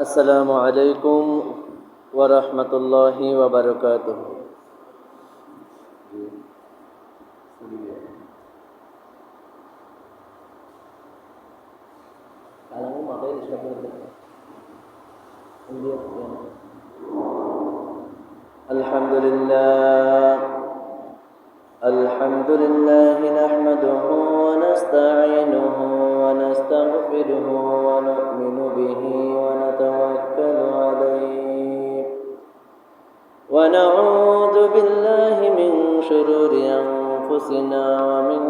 আসসালামু আলাইকুম ওয়া রাহমাতুল্লাহি ওয়া বারাকাতুহু। আলহামদুলিল্লাহ আলহামদুলিল্লাহি নাহমাদুহু ওয়া নাস্তাঈনুহু ওয়া নাস্তাগফিরুহু ওয়া নু'মিনু বিহি ওয়া নাতাওয়াক্কালু আলাইহি ওয়া না'উযু বিল্লাহি মিন শুরুরি আনফুসিনা ওয়া মিন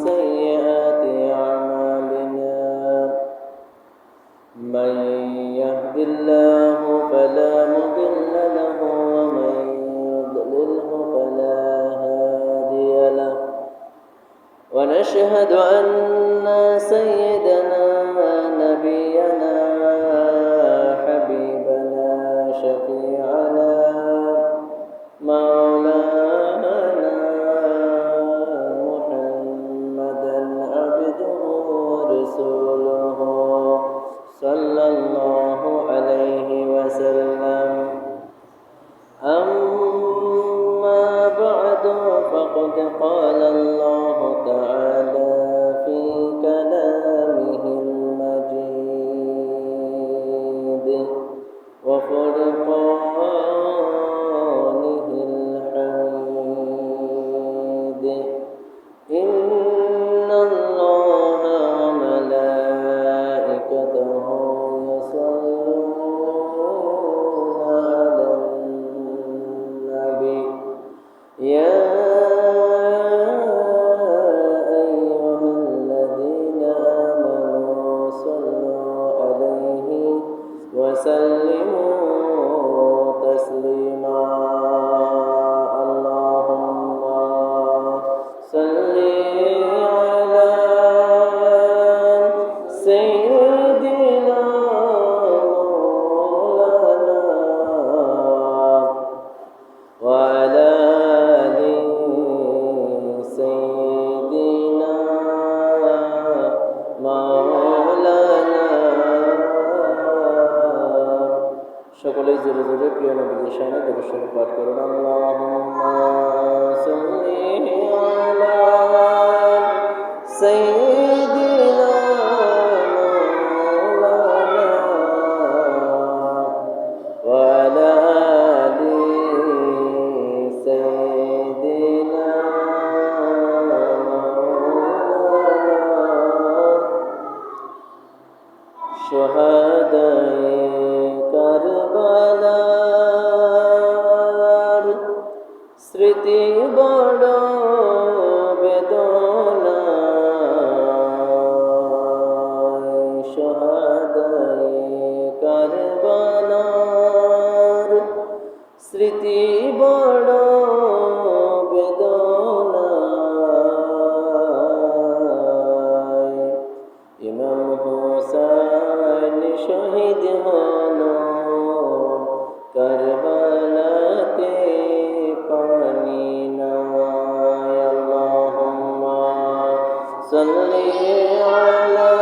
sayyiati a'malina man yahdihillahu fala mudilla lahu wa man yudlilhu fala hadiya lahu wa nashhadu anna sayyidana nabiyyana habibana shafi'ana maulana muhammadan abduhu wa rasuluhu sallallahu alayhi wa sallam. أما بعد فقد قال الله تعالى في كلامه المجيد وفرقانه الحميد إن الله وملائكته يصلون على النبي يا أيها الذين آمنوا صلوا عليه وسلموا تسليما. اللهم صل على سيدنا مولانا وعلى آل سيدنا مولانا সকলেই জোরে জোরে প্রিয় নবীর শানে দরুদ শরীফ পাঠ করুন। আল্লাহুম্মা সাল্লি আলা সাইয়্যিদিনা মাওলানা ওয়া আলা আলি সাইয়্যিদিনা মাওলানা শুহাদায়ে কারবালার স্মৃতি বড় বেদনায় শুহাদায়ে কারবালার স্মৃতি বড় বেদনায় ইমাম হোসেন শহীদ হলো কারবালাতে পানি নাই। আল্লাহুম্মা সাল্লি আলা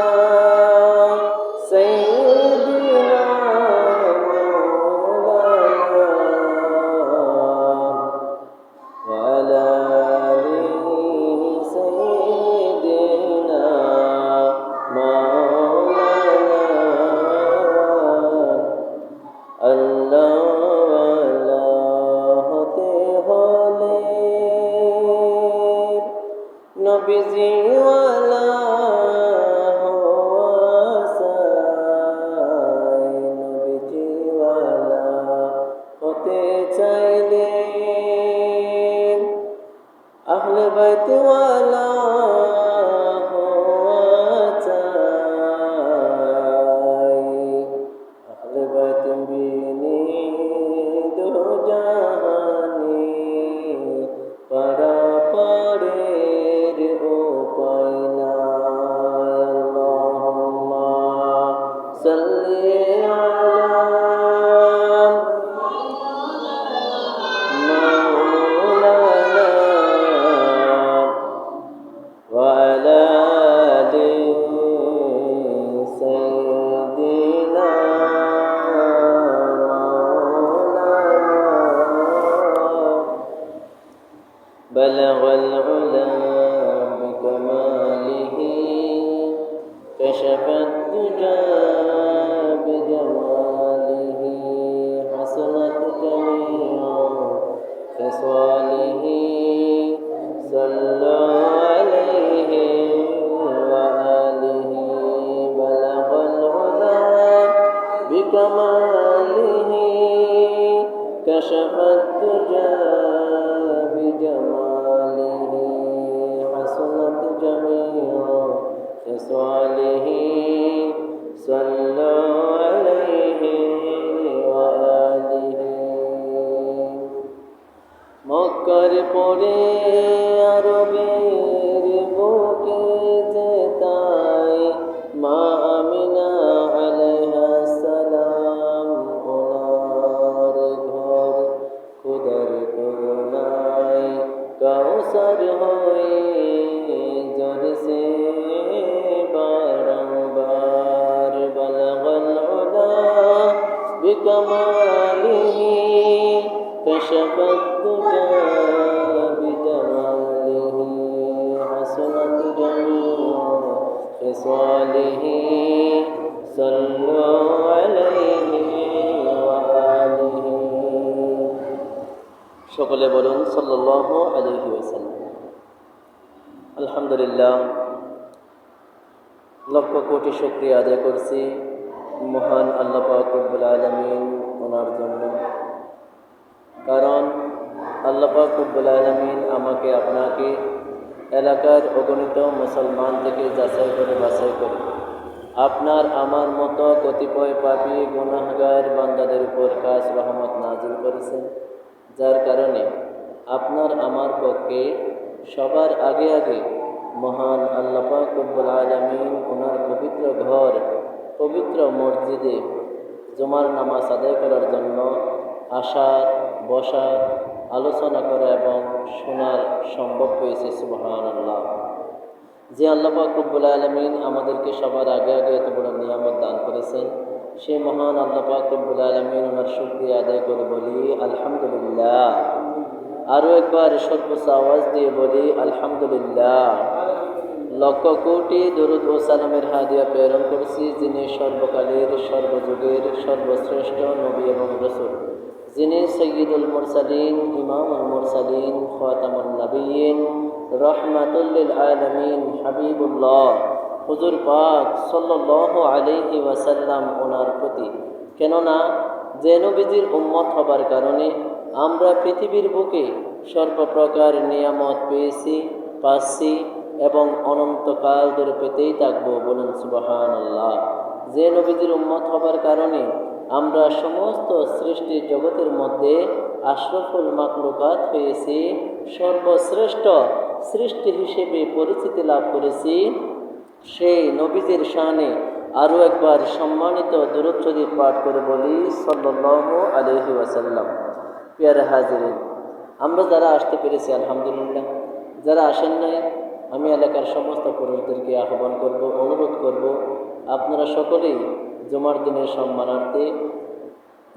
সাইয়্যিদিনা মাওলানা ওয়া আলা আলি সাইয়্যিদিনা মাওলানা আল্লাহ হতে হলে নবীজি ওয়ালা হওয়া চাই। নবীজি ওয়ালা হতে চাইলে আহলে বাইত ওয়ালা হওয়া চাই। আহলে বাইত বিনি দো জাহানে পারা পারের উপায় নাই। আল্লাহুম্মা সাল্লি আলা মাওলানা ওয়া আলা আলি كشف الدجى بجماله حسنت جميع خصاله صلى عليه وآله بلغ العلا بكماله كشف الدجى بجماله حسنت جميع خصاله صلى عليه وآله মক্কার পরে আরবের বুকে যেতাই মা আমিনা আলাইহিস সালাম ওনার ঘর খুদার করুণায় কাউসার হয়ে ঝরছে বারংবার বালাগাল উলা বিকামালিহি كشف الدجى بجماله حسنت جميع خصاله صلوا عليه وآله সকলে বলুন সাল্লাল্লাহু আলাইহি ওয়াসাল্লাম। আলহামদুলিল্লাহ, লক্ষ কোটি শুকরিয়া আদায় করছি মহান আল্লাহ পাক রব্বুল আলামিন ওনার জন্য। কারণ আল্লাহ পাক রব্বুল আলামিন আমাকে আপনাকে এলাকার অগণিত মুসলমান থেকে যাচাই করে বাছাই করে আপনার আমার মতো কতিপয় পাপী গুনাহগার বান্দাদের উপর খাস রহমত নাজিল করেছেন, যার কারণে আপনার আমার পক্ষে সবার আগে আগে মহান আল্লাহ পাক রব্বুল আলামিন ওনার পবিত্র ঘর পবিত্র মসজিদে জুমার নামাজ আদায় করার জন্য আসার বসার আলোচনা করা এবং শোনার সম্ভব হয়েছে। সুবহানাল্লাহ। যে আল্লাহ পাক রব্বুল আলামিন আমাদেরকে সবার আগে আগে এত বড় নিয়ামত দান করেছেন, সেই মহান আল্লাহ পাক রব্বুল আলামিন ওনার শুকরিয়া আদায় করে বলি আলহামদুলিল্লাহ। আরও একবার সর্বোচ্চ আওয়াজ দিয়ে বলি আলহামদুলিল্লাহ। লক্ষ কোটি দরুদ ও সালামের হাদিয়া প্রেরণ করছি যিনি সর্বকালের সর্বযুগের সর্বশ্রেষ্ঠ নবী এবং রাসূল, যিনি সৈয়দুল মুরসালিন ইমামুল মুরসালিন খাতামুন নবিয়্যিন রাহমাতুল লিল আলামিন হাবিবুল্লাহ হুজুর পাক সাল্লাল্লাহু আলাইহি ওয়াসাল্লাম ওনার প্রতি। কেননা যে নবীজির উম্মত হবার কারণে আমরা পৃথিবীর বুকে সর্বপ্রকার নিয়ামত পেয়েছি, পাচ্ছি এবং অনন্তকাল ধরে পেতেই থাকবো। বলুন সুবহানাল্লাহ। যে নবীজির উম্মত হবার কারণে আমরা সমস্ত সৃষ্টি জগতের মধ্যে আশরাফুল মাখলুকাত হয়েছি, সর্বশ্রেষ্ঠ সৃষ্টি হিসেবে পরিচিতি লাভ করেছি, সেই নবীজির শানে আরও একবার সম্মানিত দুরূদ শরীফ পাঠ করে বলি সাল্লাল্লাহু আলাইহি ওয়াসাল্লাম। প্রিয় হাজিরিন, আমরা যারা আসতে পেরেছি আলহামদুলিল্লাহ, যারা আসেন নাই আমি এলাকার সমস্ত পুরুষদেরকে আহ্বান করব, অনুরোধ করব, আপনারা সকলেই জুমার দিনের সম্মানার্থে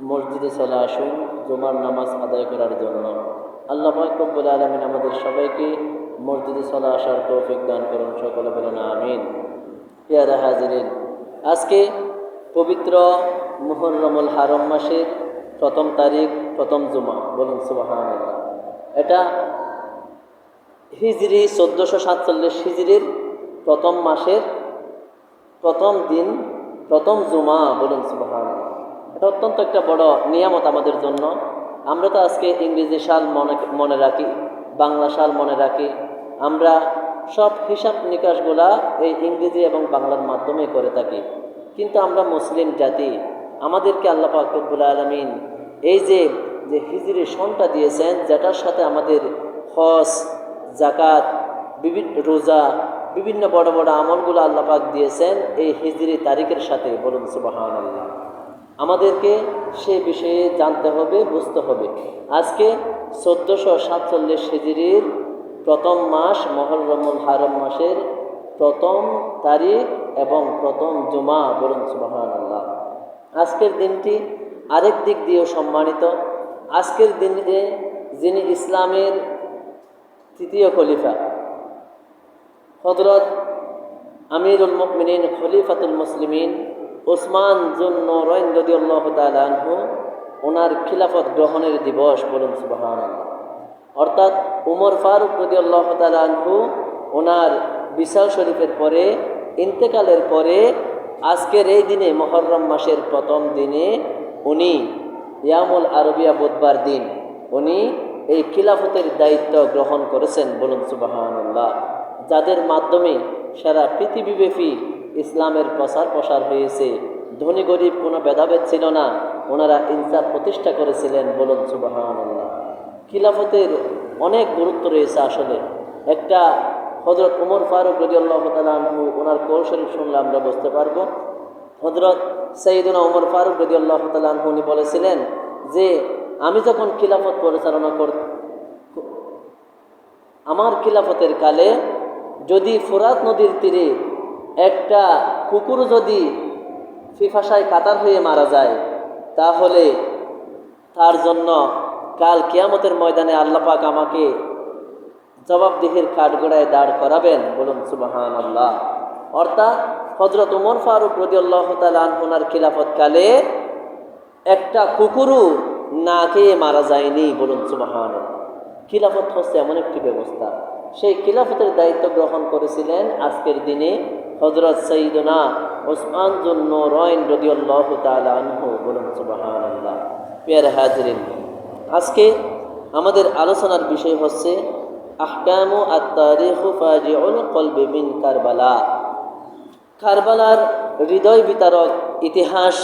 মসজিদে চলে আসুন জুমার নামাজ আদায় করার জন্য। আল্লাহ পাক রব্বুল আলামিন আমাদের সবাইকে মসজিদে চলে আসার তৌফিক দান করুন। সকলে বলেন আমিন। প্রিয় হাজিরিন, আজকে পবিত্র মুহররমুল হারম মাসের ১ম তারিখ, ১ম জুমা। বলুন সুবহানাল্লাহ। এটা হিজরি ১৪৪৭ হিজরির ১ম মাসের ১ম দিন, ১ম জুমা। বলুন সুবহানাল্লাহ। এটা অত্যন্ত একটা বড় নিয়ামত আমাদের জন্য। আমরা তো আজকে ইংরেজি সাল মনে রাখি, বাংলা সাল মনে রাখি, আমরা সব হিসাব নিকাশগুলা এই ইংরেজি এবং বাংলার মাধ্যমে করে থাকি। কিন্তু আমরা মুসলিম জাতি, আমাদেরকে আল্লাহ পাক রব্বুল আলামিন এই যে হিজরি সনটা দিয়েছেন, যেটার সাথে আমাদের হজ, যাকাত, বিভিন্ন রোজা, বিভিন্ন বড় বড় আমলগুলো আল্লাহ পাক দিয়েছেন এই হিজরি তারিখের সাথে। বলুন সুবহানাল্লাহ। আমাদেরকে সে বিষয়ে জানতে হবে, বুঝতে হবে। আজকে ১৪৪৭ হিজরির ১ম মাস মুহররমুল হারম মাসের ১ম তারিখ এবং ১ম জুমা। বলুন সুবহানাল্লাহ। আজকের দিনটি আরেক দিক দিয়েও সম্মানিত। আজকের দিনে যিনি ইসলামের ৩য় খলিফা হযরত আমিরুল মুমিনিন খলিফাতুল মুসলিমিন ওসমান জুন নূরাইন রাদিয়াল্লাহু তাআলা আনহু ওনার খিলাফত গ্রহণের দিবস, বলুন সুবহানাল্লাহ। অর্থাৎ উমর ফারুক রাদিয়াল্লাহু তাআলা আনহু ওনার বিসাল শরীফের পরে ইন্তেকালের পরে আজকের এই দিনে মুহররম মাসের প্রথম দিনে উনি ইয়ামুল আরবিয়া বুধবার দিন উনি এই খিলাফতের দায়িত্ব গ্রহণ করেছেন, বলুন সুবহানাল্লাহ। যাদের মাধ্যমে সারা পৃথিবীব্যাপী ইসলামের প্রসার হয়েছে, ধনী গরিব কোনো ভেদাভেদ ছিল না, ওনারা ইনসাফ প্রতিষ্ঠা করেছিলেন, বলুন সুবহানাল্লাহ। খিলাফতের অনেক গুরুত্ব রয়েছে। আসলে একটা হযরত উমর ফারুক রাদিয়াল্লাহু তাআলা আনহু ওনার কওল শরীফ শুনলে আমরা বুঝতে পারবো। হযরত সাইয়েদুনা উমর ফারুক রাদিয়াল্লাহু তাআলা আনহু উনি বলেছিলেন যে আমি যখন খিলাফত পরিচালনা আমার খিলাফতের কালে যদি ফোরাত নদীর তীরে একটা কুকুর যদি পিপাসায় কাতার হয়ে মারা যায়, তাহলে তার জন্য কাল কিয়ামতের ময়দানে আল্লাহ পাক আমাকে জবাবদিহির কাঠগড়ায় দাঁড় করাবেন, বলুন সুবহানাল্লাহ। অর্থাৎ হযরত উমর ফারুক রাদিয়াল্লাহু তাআলা আনহুর খিলাফত কালে একটা কুকুরও না খেয়ে মারা যায়নি, বলুন সুবহানাল্লাহ। খিলাফত হচ্ছে এমন একটি ব্যবস্থা, সেই খিলাফতের দায়িত্ব গ্রহণ করেছিলেন আজকের দিনে হযরত সাইয়্যিদুনা ওসমান জুন নূরাইন রাদিয়াল্লাহু তাআলা আনহু, বলুন সুবহানাল্লাহ। প্রিয় হাজিরিন, আজকে আমাদের আলোচনার বিষয় হচ্ছে আহকামু আত-তারিখু ফাজিউল কলবি মিন কারবালা। কারবালার হৃদয় বিতারক ইতিহাস,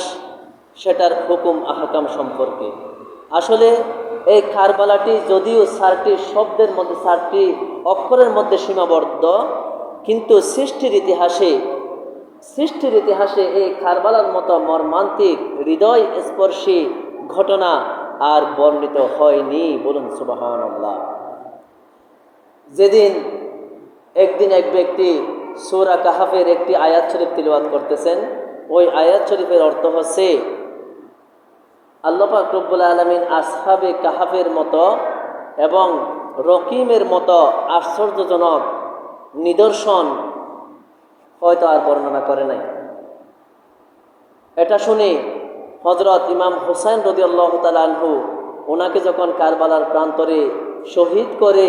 সেটার হুকুম আহকাম সম্পর্কে। আসলে এই কারবালাটি যদিও 4টি শব্দের মধ্যে 4টি অক্ষরের মধ্যে সীমাবদ্ধ, কিন্তু সৃষ্টির ইতিহাসে এই কারবালার মতো মর্মান্তিক হৃদয় স্পর্শী ঘটনা আর বর্ণিত হয়নি, বলুন সুবহানাল্লাহ। যেদিন একদিন এক ব্যক্তি সূরা কাহাফের একটি আয়াত শরীফ তিলাওয়াত করতেছেন, ওই আয়াত শরীফের অর্থ হচ্ছে আল্লাহ পাক রব্বুল আলামিন আসহাবে কাহাফের মতো এবং রকিমের মতো আশ্চর্যজনক নিদর্শন হয়তো আর বর্ণনা করে নাই। এটা শুনে হযরত ইমাম হুসাইন রাদিয়াল্লাহু তাআলা আনহু ওনাকে যখন কারবালার প্রান্তরে শহীদ করে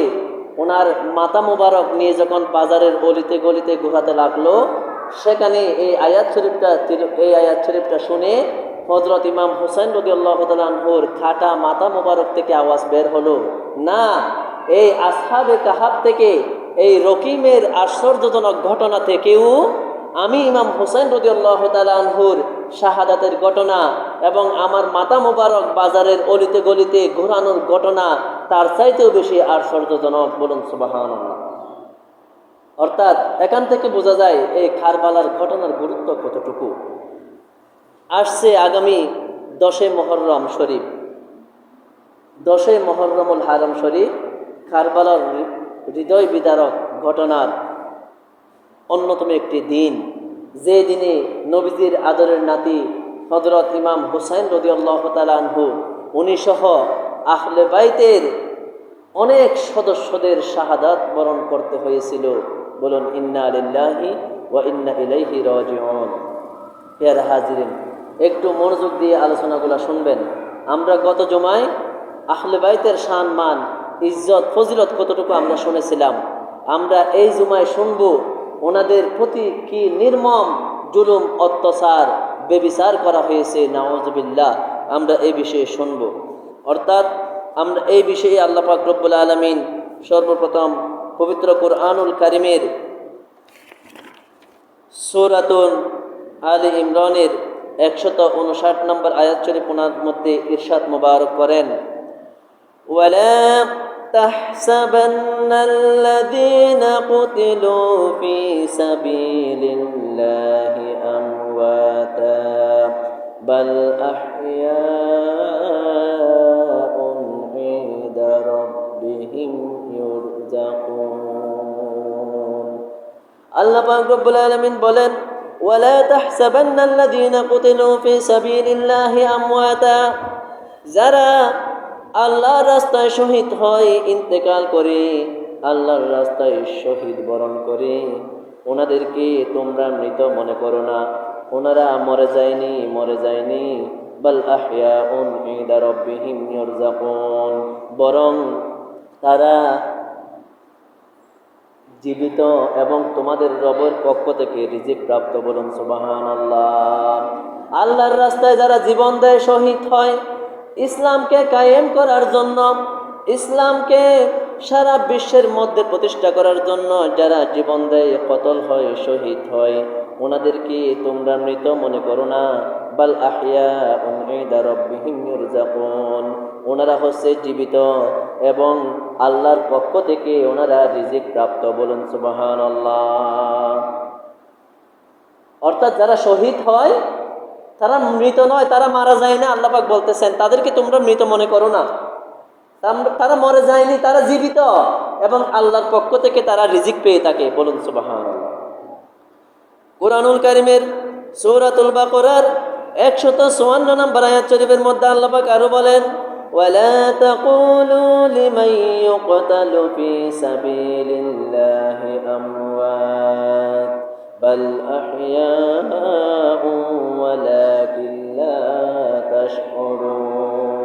ওনার মাথা মোবারক নিয়ে যখন বাজারের অলিতে গলিতে ঘোরাতে লাগলো, সেখানে এই আয়াত শরীফটা শুনে হযরত ইমাম হুসাইন রাদিয়াল্লাহু তাআলা আনহুর খাটা মাথা মোবারক থেকে আওয়াজ বের হলো, না, এই আসহাবে কাহাফ থেকে, এই রকিমের আশ্চর্যজনক ঘটনা থেকেও আমি ইমাম হুসাইন রাদিয়াল্লাহু তাআলা আনহুর শাহাদাতের ঘটনা এবং আমার মাথা মোবারক বাজারের অলিতে গলিতে ঘোরানোর ঘটনা তার চাইতেও বেশি আশ্চর্যজনক, বলুন সুবহানাল্লাহ। অর্থাৎ এখান থেকে বোঝা যায় এই কারবালার ঘটনার গুরুত্ব কতটুকু। আসছে আগামী 10 মুহররম শরীফ, 10 মুহররমুল হারাম শরীফ, কারবালার হৃদয় বিদারক ঘটনার অন্যতম একটি দিন, যে দিনে নবীজির আদরের নাতি হযরত ইমাম হুসাইন রাদিয়াল্লাহু তাআলা আনহু উনি সহ আহলে বাইতের অনেক সদস্যদের শাহাদাত বরণ করতে হয়েছিল, বলুন ইন্না লিল্লাহি ওয়া ইন্না ইলাইহি রাজিউন। প্রিয় হাজিরিন, একটু মনোযোগ দিয়ে আলোচনাগুলো শুনবেন। আমরা গত জুমায় আহলে বাইতের শান মান ইজ্জত ফজিলত কতটুকু আমরা শুনেছিলাম। আমরা এই জুমায় শুনব ওনাদের প্রতি কি নির্মম জুলুম অত্যাচার বেবিচার করা হয়েছে, নাউযুবিল্লাহ। আমরা এই বিষয়ে শুনব। অর্থাৎ আমরা এই বিষয়ে আল্লাহ পাক রব্বুল আলামিন সর্বপ্রথম পবিত্র কুরআনুল কারীমের সূরাতুল আলে ইমরানের 159 নম্বর আয়াত শরীফের মধ্যে ইরশাদ মুবারক করেন, ওয়ালা তাহসাবান্নাল্লাযীনা কুতিলু ফী সাবিলিল্লাহি আমওয়াতা বাল আহইয়াউন ইনদা রাব্বিহিম ইউরযাকুন। আল্লাহ পাক রব্বুল আলামিন বলেন, ওয়ালা তাহসাবান্নাল্লাযীনা কুতিলু ফী সাবিলিল্লাহি আমওয়াতা, যারা আল্লাহর রাস্তায় শহীদ হয়, ইন্তেকাল করে, আল্লাহর রাস্তায় শহীদ বরণ করে, ওনাদেরকে তোমরা মৃত মনে করো না, ওনারা মরে যায়নি। বাল আহইয়াউন ইনদা রাব্বিহিম ইরযাকুন, বরং তারা জীবিত এবং তোমাদের রবের পক্ষ থেকে রিজিক প্রাপ্ত। বলুন সুবহানাল্লাহ। আল্লাহর রাস্তায় যারা জীবন দেয়, শহীদ হয়, ইসলামকে কায়েম করার জন্য, ইসলামকে সারা বিশ্বের মধ্যে প্রতিষ্ঠা করার জন্য যারা জীবন দেয়, কতল হয়, শহীদ হয়, ওনাদেরকে তোমরা মৃত মনে করো না। বাল আহইয়াউন ইনদা রাব্বিহিম ইরযাকুন, ওনারা হচ্ছে জীবিত এবং আল্লাহর পক্ষ থেকে ওনারা রিজিক প্রাপ্ত। বলুন সুবহানাল্লাহ। অর্থাৎ যারা শহীদ হয় তারা মৃত নয়, তারা মারা যায় না। আল্লাহ পাক বলতেছেন তাদেরকে তোমরা মৃত মনে করো না, তারা মরে যায়নি, তারা জীবিত এবং আল্লাহর পক্ষ থেকে তারা রিজিক পেয়ে থাকে। বলুন সুবহানাল্লাহ। কুরআনুল কারীমের সূরাতুল বাকারার 154 নম্বর আয়াত শরীফের মধ্যে আল্লাহ পাক আরো বলেন, ওয়ালা তাকুলু লিমান ইউকতালু ফি সাবিলিল্লাহি আমওয়াত বাল আহইয়াউ ওয়ালাকিন লা তাশউরুন।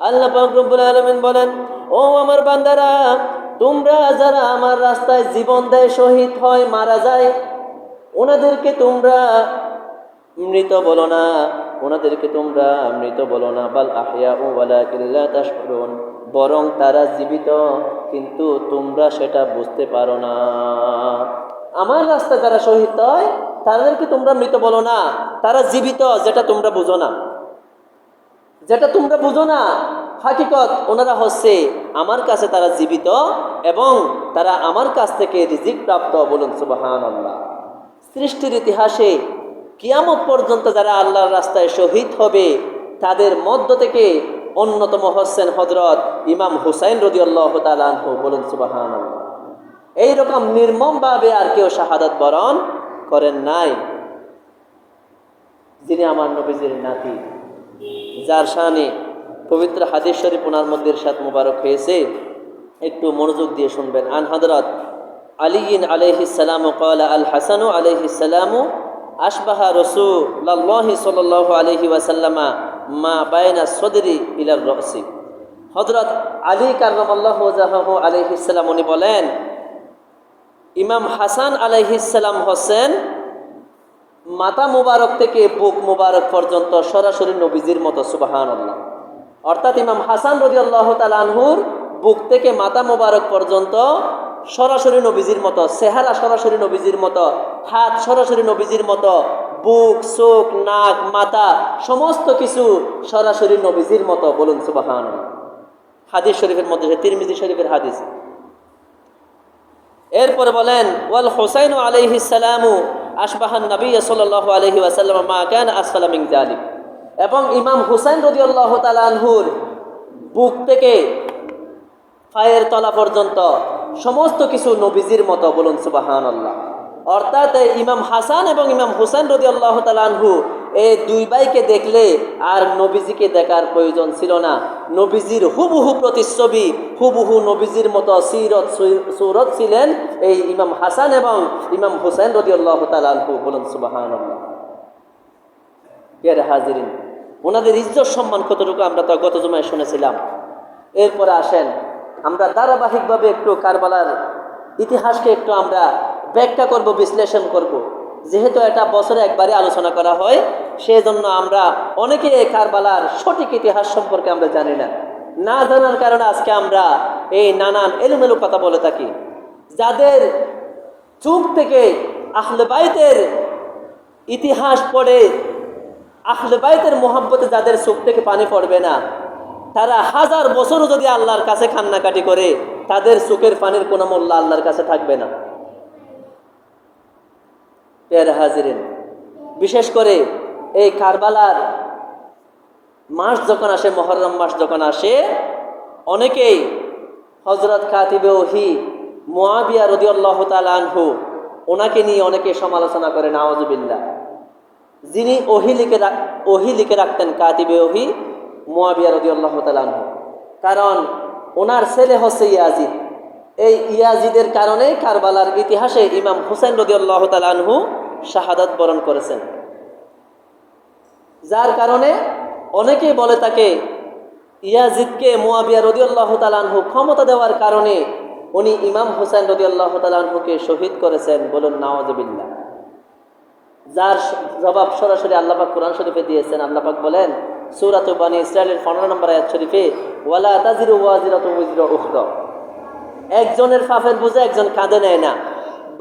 আল্লাহ পাক রব্বুল আলামিন বলেন, ও আমার বান্দারা, তোমরা যারা আমার রাস্তায় জীবন দেয়, শহীদ হয়, মারা যায়, ওনাদেরকে তোমরা মৃত বলো না, ওনাদেরকে তোমরা মৃত বলো না। বাল আহইয়াউ ওয়ালাকিন লা তাশউরুন, বরং তারা জীবিত কিন্তু তোমরা সেটা বুঝতে পারো না। আমার রাস্তায় যারা শহীদ হয় তাদেরকে তোমরা মৃত বলো না, তারা জীবিত, যেটা তোমরা বুঝো না, যেটা তোমরা বুঝো না। হাকিকত ওনারা হচ্ছে আমার কাছে তারা জীবিত এবং তারা আমার কাছ থেকে রিজিক প্রাপ্ত। বলুন সুবহানাল্লাহ। সৃষ্টির ইতিহাসে কিয়ামত পর্যন্ত যারা আল্লাহর রাস্তায় শহীদ হবে তাদের মধ্য থেকে অন্যতম হচ্ছেন হযরত ইমাম হুসাইন রাদিয়াল্লাহু তাআলা আনহু। বলুন সুবহানাল্লাহ। এইরকম নির্মমভাবে আর কেউ শাহাদাত বরণ করেন নাই, যিনি আমার নবীজির নাতি, যার শানে পবিত্র হাদিস শরীফ ওনার মধ্যে ইরশাদ মুবারক হয়েছে। একটু মনোযোগ দিয়ে শুনবেন। আন হযরত আলী আলাইহিস সালাম ক্বালা আল হাসান আলাইহিস সালাম আশবাহা রাসূলুল্লাহি সাল্লাল্লাহু আলাইহি ওয়াসাল্লাম মা বাইনা সদরি ইলা রাসি। হযরত আলী কাররামাল্লাহু ওয়াজহাহু আলাইহিস সালাম উনি বলেন, ইমাম হাসান আলাইহিস সালাম হচ্ছেন মাথা মুবারক থেকে বুক মুবারক পর্যন্ত সরাসরি নবীজির মতো। সুবহানাল্লাহ। অর্থাৎ ইমাম হাসান রাদিয়াল্লাহু তাআলা আনহুর বুক থেকে মাথা মুবারক পর্যন্ত সরাসরি নবীজির মতো, চেহারা সরাসরি নবীজির মতো, হাত সরাসরি নবীজির মতো, বুক, চোখ, নাক, মাথা সমস্ত কিছু সরাসরি নবীজির মতো। বলুন সুবহানাল্লাহ। হাদিস শরীফের মধ্যে, তিরমিজি শরীফের হাদিস। এরপরে বলেন, ওয়াল হুসাইন আলাইহিস সালামু আশবাহান নবী সাল্লাল্লাহু আলাইহি ওয়াসাল্লাম মা কানা আসফালা মিন যালিক। এবং ইমাম হুসাইন রাদিয়াল্লাহু তাআলা আনহুর বুক থেকে পায়ের তলা পর্যন্ত সমস্ত কিছু নবীজির মতো। বলুন সুবহানাল্লাহ। অর্থাৎ ইমাম হাসান এবং ইমাম হুসাইন রাদিয়াল্লাহু তাআলা আনহু এই দুই ভাইকে দেখলে আর নবীজিকে দেখার প্রয়োজন ছিল না। নবীজির হুবহু প্রতিচ্ছবি, হুবহু নবীজির মতো সিরত সুরত ছিলেন এই ইমাম হাসান এবং ইমাম হুসাইন রাদিয়াল্লাহু তাআলা আনহু। বলুন সুবহানাল্লাহ। এর হাজিরিন, ওনাদের ইজ্জত সম্মান কতটুকু আমরা তো গত জুমায় শুনেছিলাম। এরপরে আসেন আমরা ধারাবাহিকভাবে একটু কারবালার ইতিহাসকে একটু আমরা ব্যাখ্যা করব, বিশ্লেষণ করব। যেহেতু এটা বছরে একবারে আলোচনা করা হয়, সেজন্য আমরা অনেকে কারবালার সঠিক ইতিহাস সম্পর্কে আমরা জানি না। না জানার কারণে আজকে আমরা এই নানান এলোমেলো কথা বলে থাকি। যাদের চুপ থেকে আহলে বাইতের ইতিহাস পড়ে, আহলে বাইতের মোহাব্বতে যাদের চোখ থেকে পানি পড়বে না, তারা হাজার বছরও যদি আল্লাহর কাছে কান্নাকাটি করে, তাদের চোখের পানির কোনো মূল্য আল্লাহর কাছে থাকবে না। প্রিয় হাজিরিন, বিশেষ করে এই কারবালার মাস যখন আসে, মুহররম মাস যখন আসে, অনেকেই হযরত কাতিবে ওহী মুআবিয়া রাদিয়াল্লাহু তাআলা আনহু ওনাকে নিয়ে অনেকে সমালোচনা করে, নাউযুবিল্লাহ। যিনি ওহী লিখে রাখতেন কাতিবে ওহী মুআবিয়া রাদিয়াল্লাহু তাআলা আনহু, কারণ ওনার ছেলে হচ্ছে ইয়াজিদ। এই ইয়াজিদের কারণে কারবালার ইতিহাসে ইমাম হুসাইন রাদিয়াল্লাহু তাআলা আনহু শাহাদাত বরণ করেছেন, যার কারণে অনেকেই বলে তাকে ইয়াজিদকে মুয়াবিয়া রাদিয়াল্লাহু তাআলা আনহু ক্ষমতা দেওয়ার কারণে উনি ইমাম হুসাইন রাদিয়াল্লাহু তাআলা আনহুকে শহীদ করেছেন। বলুন নাউযুবিল্লাহ। যার জবাব সরাসরি আল্লাহ পাক কোরআন শরীফে দিয়েছেন। আল্লাহ পাক বলেন সূরা বনী ইসরাঈলের 15 নম্বর আয়াত শরীফে, ওয়ালা তাজিরু ওয়াজিরাতু উযরা উখরা, একজনের পাপের বোঝা একজন কাঁধে নেয় না।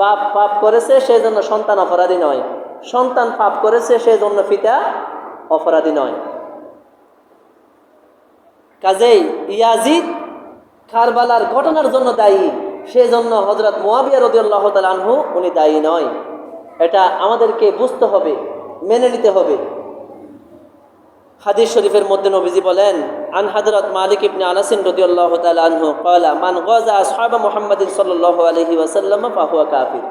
বাপ পাপ করেছে সেজন্য সন্তান অপরাধী নয়, সন্তান পাপ করেছে সেজন্য পিতা অপরাধী নয়। কাজেই ইয়াজিদ কারবালার ঘটনার জন্য দায়ী, সেজন্য হযরত মুয়াবিয়া রাদিয়াল্লাহু তাআলা আনহু উনি দায়ী নয়। এটা আমাদেরকে বুঝতে হবে, মেনে নিতে হবে। হাদিস শরীফের মধ্যে নবীজি বলেন, আন হযরত মালিক ইবনে আনাস রাদিয়াল্লাহু তাআলা আনহু ক্বালা মান গাযা আসহাব মুহাম্মাদিন সাল্লাল্লাহু আলাইহি ওয়াসাল্লাম ফাহুয়া কাফির।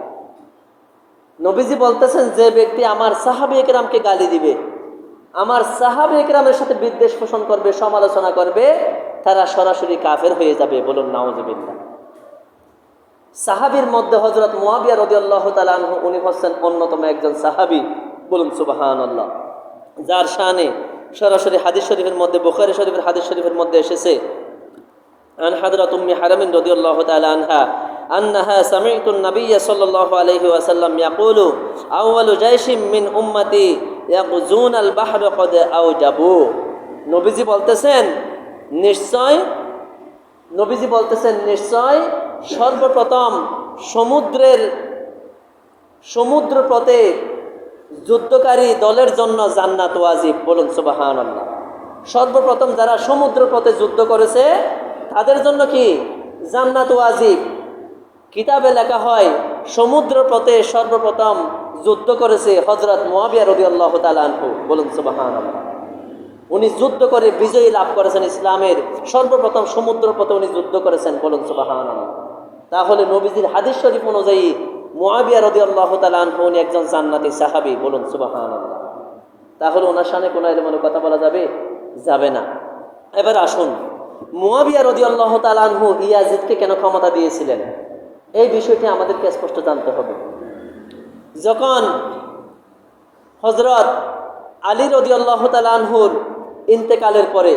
নবীজি বলতেছেন, যে ব্যক্তি আমার সাহাবায়ে কেরামকে গালি দিবে, আমার সাহাবায়ে কেরামের সাথে বিদ্বেষ পোষণ করবে, সমালোচনা করবে, তারা সরাসরি কাফের হয়ে যাবে। বলুন নাউযুবিল্লাহ। সাহাবীর মধ্যে হযরত মুয়াবিয়া রাদিয়াল্লাহু তাআলা আনহু উনি হচ্ছেন অন্যতম একজন সাহাবী। বলুন সুবহানাল্লাহ। যার শানে সরাসরি হাদিস শরীফের মধ্যে, বুখারী শরীফের হাদিস শরীফের মধ্যে এসেছে, আন হযরত উম্মি হারামিন রাদিয়াল্লাহু তাআলা আনহা আন্নাহা সামি'তু an-নাবিয়্য সাল্লাল্লাহু আলাইহি ওয়াসাল্লাম ইয়াকুলু আউয়ালু জাইশিম মিন উম্মতি ইয়াকুজুনাল বাহর ক্বাদ আওজাবু। নবীজি বলতেছেন নিশ্চয় সর্বপ্রথম সমুদ্রপথে যুদ্ধকারী দলের জন্য জান্নাত ওয়াজিব। বলুন সুবহানাল্লাহ। সর্বপ্রথম যারা সমুদ্রপথে যুদ্ধ করেছে তাদের জন্য কি জান্নাত ওয়াজিব। কিতাবে লেখা হয় সমুদ্রপথে সর্বপ্রথম যুদ্ধ করেছে হযরত মুয়াবিয়া রাদিয়াল্লাহু তাআলা আনহু। বলুন সুবহানাল্লাহ। উনি যুদ্ধ করে বিজয়ী লাভ করেছেন, ইসলামের সর্বপ্রথম সমুদ্রপথে উনি যুদ্ধ করেছেন। বলুন সুবহানাল্লাহ। তাহলে নবীজির হাদিস শরীফ অনুযায়ী মুয়াবিয়া রাদিয়াল্লাহু তাআলা আনহু উনি একজন জান্নাতি সাহাবী। বলুন সুবহানাল্লাহ। তাহলে ওনার সামনে কোনো এলোমেলো কথা বলা যাবে না। এবার আসুন, মুয়াবিয়া রাদিয়াল্লাহু তাআলা আনহু ইয়াজিদকে কেন ক্ষমতা দিয়েছিলেন, এই বিষয়টি আমাদেরকে স্পষ্ট জানতে হবে। যখন হযরত আলী রাদিয়াল্লাহু তাআলা আনহুর ইন্তেকালের পরে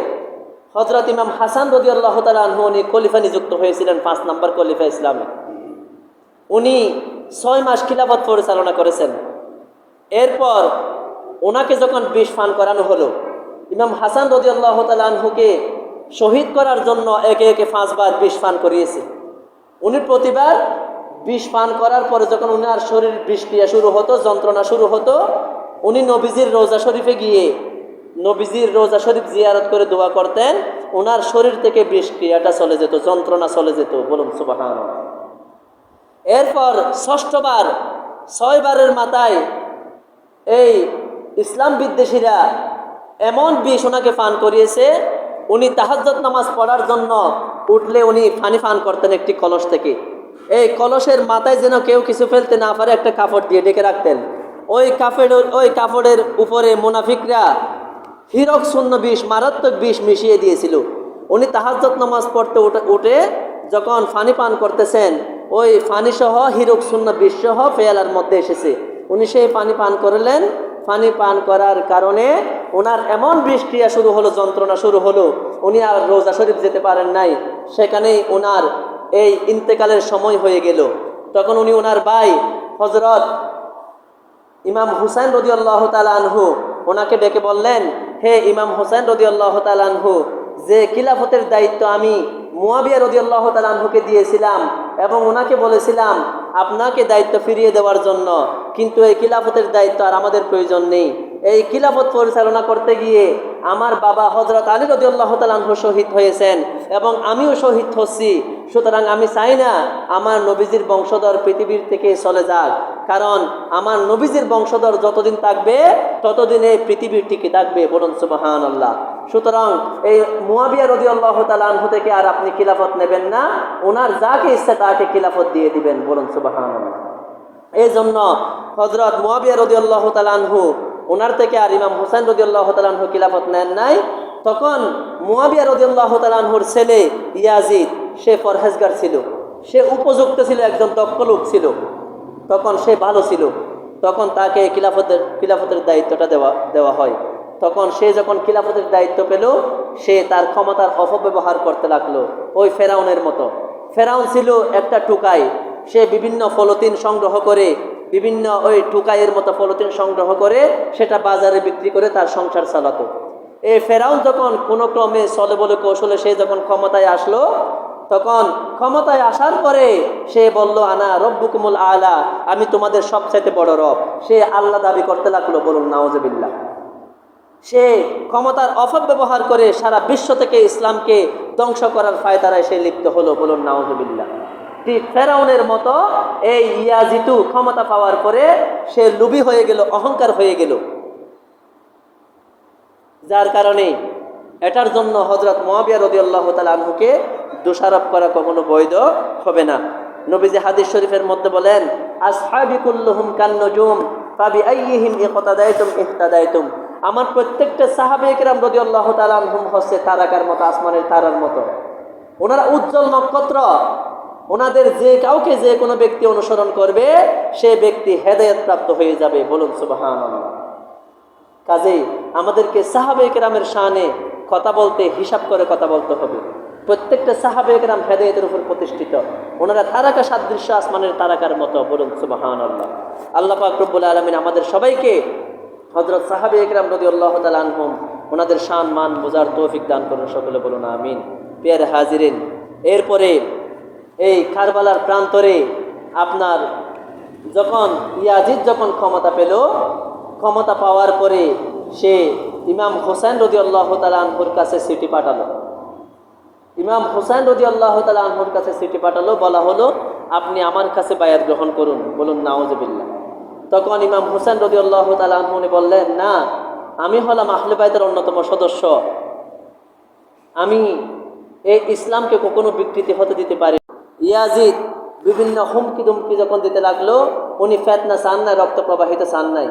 হযরত ইমাম হাসান রাদিয়াল্লাহু তাআলা আনহু উনি খলিফা নিযুক্ত হয়েছিলেন, 5 নম্বর খলিফা ইসলামে। উনি 6 মাস খিলাফত পরিচালনা করেছেন। এরপর ওনাকে যখন বিষ পান করানো হলো, ইমাম হাসান রাদিয়াল্লাহু তাআলা আনহুকে শহীদ করার জন্য একে একে 5 বার বিষ পান করিয়েছে। উনি প্রতিবার বিষ পান করার পরে যখন উনার শরীর বিষক্রিয়া শুরু হতো, যন্ত্রণা শুরু হতো, উনি নবীজির রওজা শরীফে গিয়ে নবীজির রওজা শরীফ জিয়ারত করে দোয়া করতেন, ওনার শরীর থেকে বিষক্রিয়াটা চলে যেত, যন্ত্রণা চলে যেত। বলুন সুবহানাল্লাহ। এরপর 6বার 6 বারের মাথায় এই ইসলাম বিদ্বেষীরা এমন বিষ ওনাকে পান করিয়েছে, উনি তাহাজ্জুদ নামাজ পড়ার জন্য উঠলে উনি পানি পান করতেন একটি কলস থেকে। এই কলসের মাথায় যেন কেউ কিছু ফেলতে না পারে একটা কাপড় দিয়ে ঢেকে রাখতেন। ওই কাপড়ের উপরে মুনাফিকরা হিরক শূন্য বিষ, মারাত্মক বিষ মিশিয়ে দিয়েছিল। উনি তাহাজ্জুদ নামাজ পড়তে উঠে যখন পানি পান করতেছেন, ওই পানি সহ হিরক শূন্য বিষ সহ পেয়ালার মধ্যে এসেছে। উনি সেই পানি পান করলেন। পানি পান করার কারণে ওনার এমন বিষক্রিয়া শুরু হলো, যন্ত্রণা শুরু হলো, উনি আর রওজা শরীফ যেতে পারেন নাই। সেখানেই ওনার এই ইন্তেকালের সময় হয়ে গেল। তখন উনি ওনার ভাই হযরত ইমাম হুসাইন রাদিয়াল্লাহু তাআলা আনহু ওনাকে ডেকে বললেন, হে ইমাম হুসাইন রাদিয়াল্লাহু তাআলা আনহু, যে খিলাফতের দায়িত্ব আমি মুয়াবিয়া রাদিয়াল্লাহু তাআলা আনহুকে দিয়েছিলাম এবং ওনাকে বলেছিলাম আপনাকে দায়িত্ব ফিরিয়ে দেওয়ার জন্য, কিন্তু এই খিলাফতের দায়িত্ব আর আমাদের প্রয়োজন নেই। এই খিলাফত পরিচালনা করতে গিয়ে আমার বাবা হযরত আলী রাদিয়াল্লাহু তাআলা আনহু শহীদ হয়েছেন এবং আমিও শহীদ হচ্ছি। সুতরাং আমি চাই না আমার নবীজির বংশধর পৃথিবীর থেকে চলে যাক, কারণ আমার নবীজির বংশধর যতদিন থাকবে ততদিন এই পৃথিবী টিকে থাকবে। বলুন সুবহানাল্লাহ। সুতরাং এই মুয়াবিয়া রাদিয়াল্লাহু তাআলা আনহু থেকে আর আপনি খিলাফত নেবেন না, ওনার যাকে ইচ্ছা তাকে খিলাফত দিয়ে দিবেন। বলুন সুবহানাল্লাহ। এই জন্য হযরত মুয়াবিয়া রাদিয়াল্লাহু তাআলা আনহু ওনার থেকে আর ইমাম হুসাইন রাদিয়াল্লাহু তাআলা আনহু খিলাফত নেন নাই। তখন মুয়াবিয়া রাদিয়াল্লাহু তাআলা আনহুর ছেলে ইয়াজিদ, সে পরহেজগার ছিল। সে উপযুক্ত ছিল, একজন দক্ষ লোক ছিল, তখন সে ভালো ছিল, তখন তাকে খিলাফতের দায়িত্বটা দেওয়া হয়। তখন সে যখন খিলাফতের দায়িত্ব পেল, সে তার ক্ষমতার অপব্যবহার করতে লাগলো, ওই ফেরাউনের মতো। ফেরাউন ছিল একটা টুকাই, সে বিভিন্ন পলিথিন সংগ্রহ করে, বিভিন্ন ওই টুকাইয়ের মতো পলিথিন সংগ্রহ করে সেটা বাজারে বিক্রি করে তার সংসার চালাতো। এই ফেরাউন যখন কোনো ক্রমে চলে বলে কৌশলে সে যখন ক্ষমতায় আসলো, তখন ক্ষমতায় আসার পরে সে বলল, আনা রব্বুকুমুল আলা, আমি তোমাদের সবচাইতে বড় রব। সে আল্লাহ দাবি করতে লাগলো, বলুন নাউজুবিল্লাহ। সে ক্ষমতার অপব্যবহার করে সারা বিশ্ব থেকে ইসলামকে ধ্বংস করার ফায়দারায় সে লিপ্ত হলো, বলুন নাউজুবিল্লাহ। ঠিক ফেরাউনের মতো এই ইয়াজিদু ক্ষমতা পাওয়ার পরে সে লুবি হয়ে গেল, অহংকার হয়ে গেল, যার কারণে এটার জন্য হযরত মুআবিয়া রাদিয়াল্লাহু তাআলা আনহুকে দোষারোপ করা কখনো বৈধ হবে না। নবীজি হাদিস শরীফের মধ্যে বলেন, আসহাবি কুল্লুহুম কান্নুজুম ফাবিআইয়িহিম ইকতাদাইতুম ইহতাদাইতুম। আমার প্রত্যেকটা সাহাবায়ে কেরাম রাদিয়াল্লাহু তাআলা আনহুম হচ্ছে তারাকার মতো, আসমানের তারার মতো। ওনারা উজ্জ্বল নক্ষত্র। ওনাদের যে কাউকে যে কোনো ব্যক্তি অনুসরণ করবে সে ব্যক্তি হেদায়েত প্রাপ্ত হয়ে যাবে, বলুন সুবহানাল্লাহ। কাজেই আমাদেরকে সাহাবায়ে কেরামের শানে কথা বলতে হিসাব করে কথা বলতে হবে। প্রত্যেকটা সাহাবায়ে কেরাম হেদায়েতের উপর প্রতিষ্ঠিত, ওনারা তারাকা সাদৃশ্য, আসমানের তারাকার মতো, বলুন সুবহানাল্লাহ। আল্লাহ পাক রব্বুল আলামিন আমাদের সবাইকে হযরত সাহাবায়ে কেরাম রাদিয়াল্লাহু তাআলা আনহুম ওনাদের শান মান বোঝার তৌফিক দান করুন, সকলে বলুন আমিন। প্রিয় হাজিরিন, এরপরে এই কারবালার প্রান্তরে আপনার যখন ইয়াজিদ যখন ক্ষমতা পেল, ক্ষমতা পাওয়ার পরে সে ইমাম হুসাইন রাদিয়াল্লাহু তাআলা আনহুর কাছে চিঠি পাঠালো। ইমাম হুসাইন রাদিয়াল্লাহু তাআলা আনহুর কাছে চিঠি পাঠালো, বলা হলো আপনি আমার কাছে বায়াত গ্রহণ করুন, বলুন নাউজুবিল্লাহ। তখন ইমাম হুসাইন রাদিয়াল্লাহু তাআলা আনহু বললেন, না, আমি হলাম আহলে বাইতের অন্যতম সদস্য, আমি এই ইসলামকে কখনো বিকৃতি হতে দিতে পারি। ইয়াজিদ বিভিন্ন হুমকি দুমকি যখন দিতে লাগলো, উনি ফিতনা চান নাই, রক্ত প্রবাহিত চান নাই,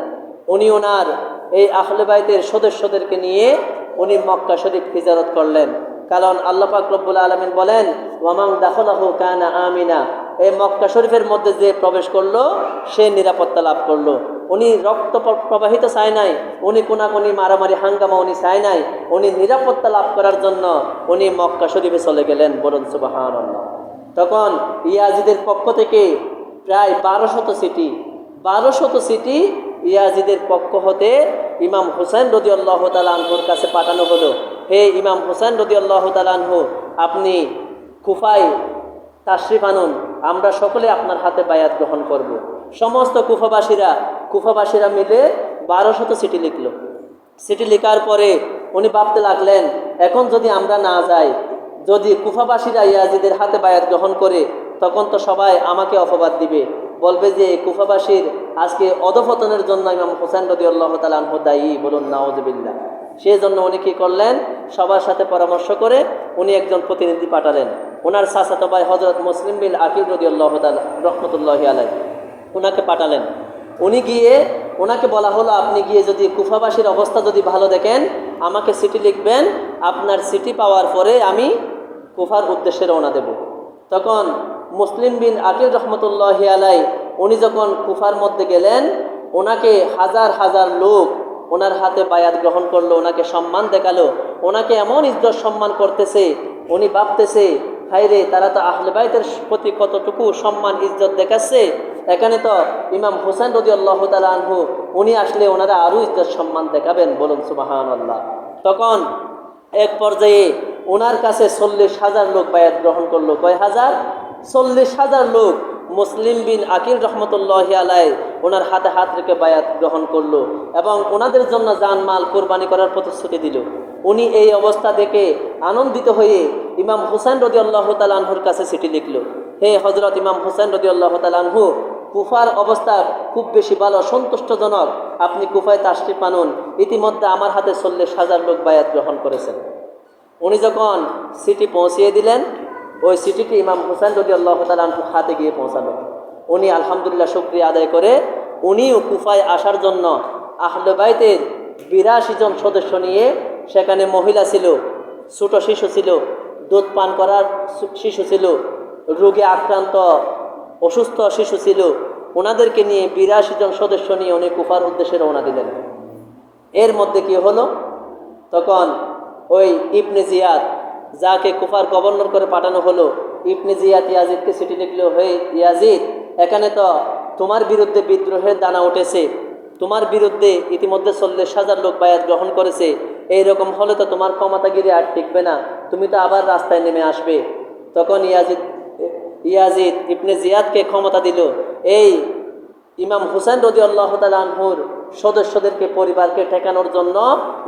উনি ওনার এই আহলে বাইতের সদস্যদেরকে নিয়ে উনি মক্কা শরীফ হিজরত করলেন। কারণ আল্লাহ পাক রব্বুল আলামিন বলেন, ওয়ামান দাখালাহু কানা আমিনা, এই মক্কা শরীফের মধ্যে যে প্রবেশ করলো সে নিরাপত্তা লাভ করলো। উনি রক্ত প্রবাহিত চায় নাই, উনি কোনাকুনি মারামারি হাঙ্গামা উনি চায় নাই, উনি নিরাপত্তা লাভ করার জন্য উনি মক্কা শরীফে চলে গেলেন, বলুন সুবহানাল্লাহ। তখন ইয়াজিদের পক্ষ থেকে প্রায় 1200 সিটি ইয়াজিদের পক্ষ হতে ইমাম হুসাইন রাদিয়াল্লাহু তাআলা আনহুর কাছে পাঠানো হলো। হে ইমাম হুসাইন রাদিয়াল্লাহু তাআলা আনহু, আপনি কুফায় তাশরিফ আনুন, আমরা সকলে আপনার হাতে বায়াত গ্রহণ করব। সমস্ত কুফাবাসীরা মিলে 1200 চিঠি লিখল। চিঠি লেখার পরে উনি ভাবতে লাগলেন, এখন যদি আমরা না যাই, যদি কুফাবাসীরা ইয়াজিদের হাতে বায়াত গ্রহণ করে, তখন তো সবাই আমাকে অপবাদ দিবে, বলবে যে কুফাবাসীর আজকে অধপতনের জন্য ইমাম হুসাইন রাদিয়াল্লাহু তাআলা আনহু দায়ী, বলুন নাউজুবিল্লাহ। সেই জন্য উনি কি করলেন, সবার সাথে পরামর্শ করে উনি একজন প্রতিনিধি পাঠালেন। ওনার চাচাতো ভাই হযরত মুসলিম বিন আকিল রাদিয়াল্লাহু তাআলা রাহমাতুল্লাহি আলাইহি ওনাকে পাঠালেন। উনি গিয়ে ওনাকে বলা হলো, আপনি গিয়ে যদি কুফাবাসীর অবস্থা যদি ভালো দেখেন আমাকে চিঠি লিখবেন, আপনার চিঠি পাওয়ার পরে আমি কুফার উদ্দেশ্যে রওনা দেব। তখন মুসলিম বিন আকিল রহমতুল্লাহি আলাইহি উনি যখন কুফার মধ্যে গেলেন, ওনাকে হাজার হাজার লোক ওনার হাতে বায়াত গ্রহণ করলো, ওনাকে সম্মান দেখালো, ওনাকে এমন ইজ্জত সম্মান করতেছে, উনি ভাবতেছে হায়রে তারা তো আহলে বাইতের প্রতি কতটুকু সম্মান ইজ্জত দেখাচ্ছে, এখানে তো ইমাম হুসাইন রাদিয়াল্লাহু তাআলা আনহু উনি আসলে ওনারা আরও ইজ্জত সম্মান দেখাবেন, বলুন সুবহানাল্লাহ। তখন এক পর্যায়ে ওনার কাছে 40,000 লোক বায়াত গ্রহণ করলো। কয় হাজার? 40,000 লোক মুসলিম বিন আকিল রহমতুল্লাহি আলাইহি ওনার হাতে হাত রেখে বায়াত গ্রহণ করলো এবং ওনাদের জন্য জানমাল কোরবানি করার প্রতিশ্রুতি দিল। উনি এই অবস্থা দেখে আনন্দিত হয়ে ইমাম হুসাইন রাদিয়াল্লাহু তাআলা আনহুর কাছে চিঠি লিখল, হে হযরত ইমাম হুসাইন রাদিয়াল্লাহু তাআলা আনহু, কুফার অবস্থা খুব বেশি ভালো, সন্তুষ্টজনক, আপনি কুফায় তাশরিফ আনুন, ইতিমধ্যে আমার হাতে 40,000 লোক বায়াত গ্রহণ করেছেন। উনি যখন চিঠি পৌঁছিয়ে দিলেন, ওই চিঠিটি ইমাম হুসাইন রাদিয়াল্লাহু তাআলা আনহু হাতে গিয়ে পৌঁছালো। উনি আলহামদুলিল্লাহ শুকরিয়া আদায় করে উনিও কুফায় আসার জন্য আহলে বাইতের 82 জন সদস্য নিয়ে, সেখানে মহিলা ছিল, ছোট শিশু ছিল, দুধ পান করার শিশু ছিল, রোগে আক্রান্ত অসুস্থ শিশু ছিল, ওনাদেরকে নিয়ে 82 জন সদস্য নিয়ে উনি কুফার উদ্দেশ্যে রওনা দিলেন। এর মধ্যে কি হলো, তখন ওই ইবনে জিয়াদ, যাকে কুফার গভর্নর করে পাঠানো হলো, ইবনে জিয়াদ ইয়াজিদকে চিঠি লিখলো, হে ইয়াজিদ, এখানে তো তোমার বিরুদ্ধে বিদ্রোহের দানা উঠেছে, তোমার বিরুদ্ধে ইতিমধ্যে 40,000 লোক বায়াত গ্রহণ করেছে, এইরকম হলে তো তোমার ক্ষমতাগিরি আর টিকবে না, তুমি তো আবার রাস্তায় নেমে আসবে। তখন ইয়াজিদ ইবনে জিয়াদকে ক্ষমতা দিল এই ইমাম হুসাইন রাদিয়াল্লাহু তাআলা আনহুর সদস্যদেরকে, পরিবারকে ঠেকানোর জন্য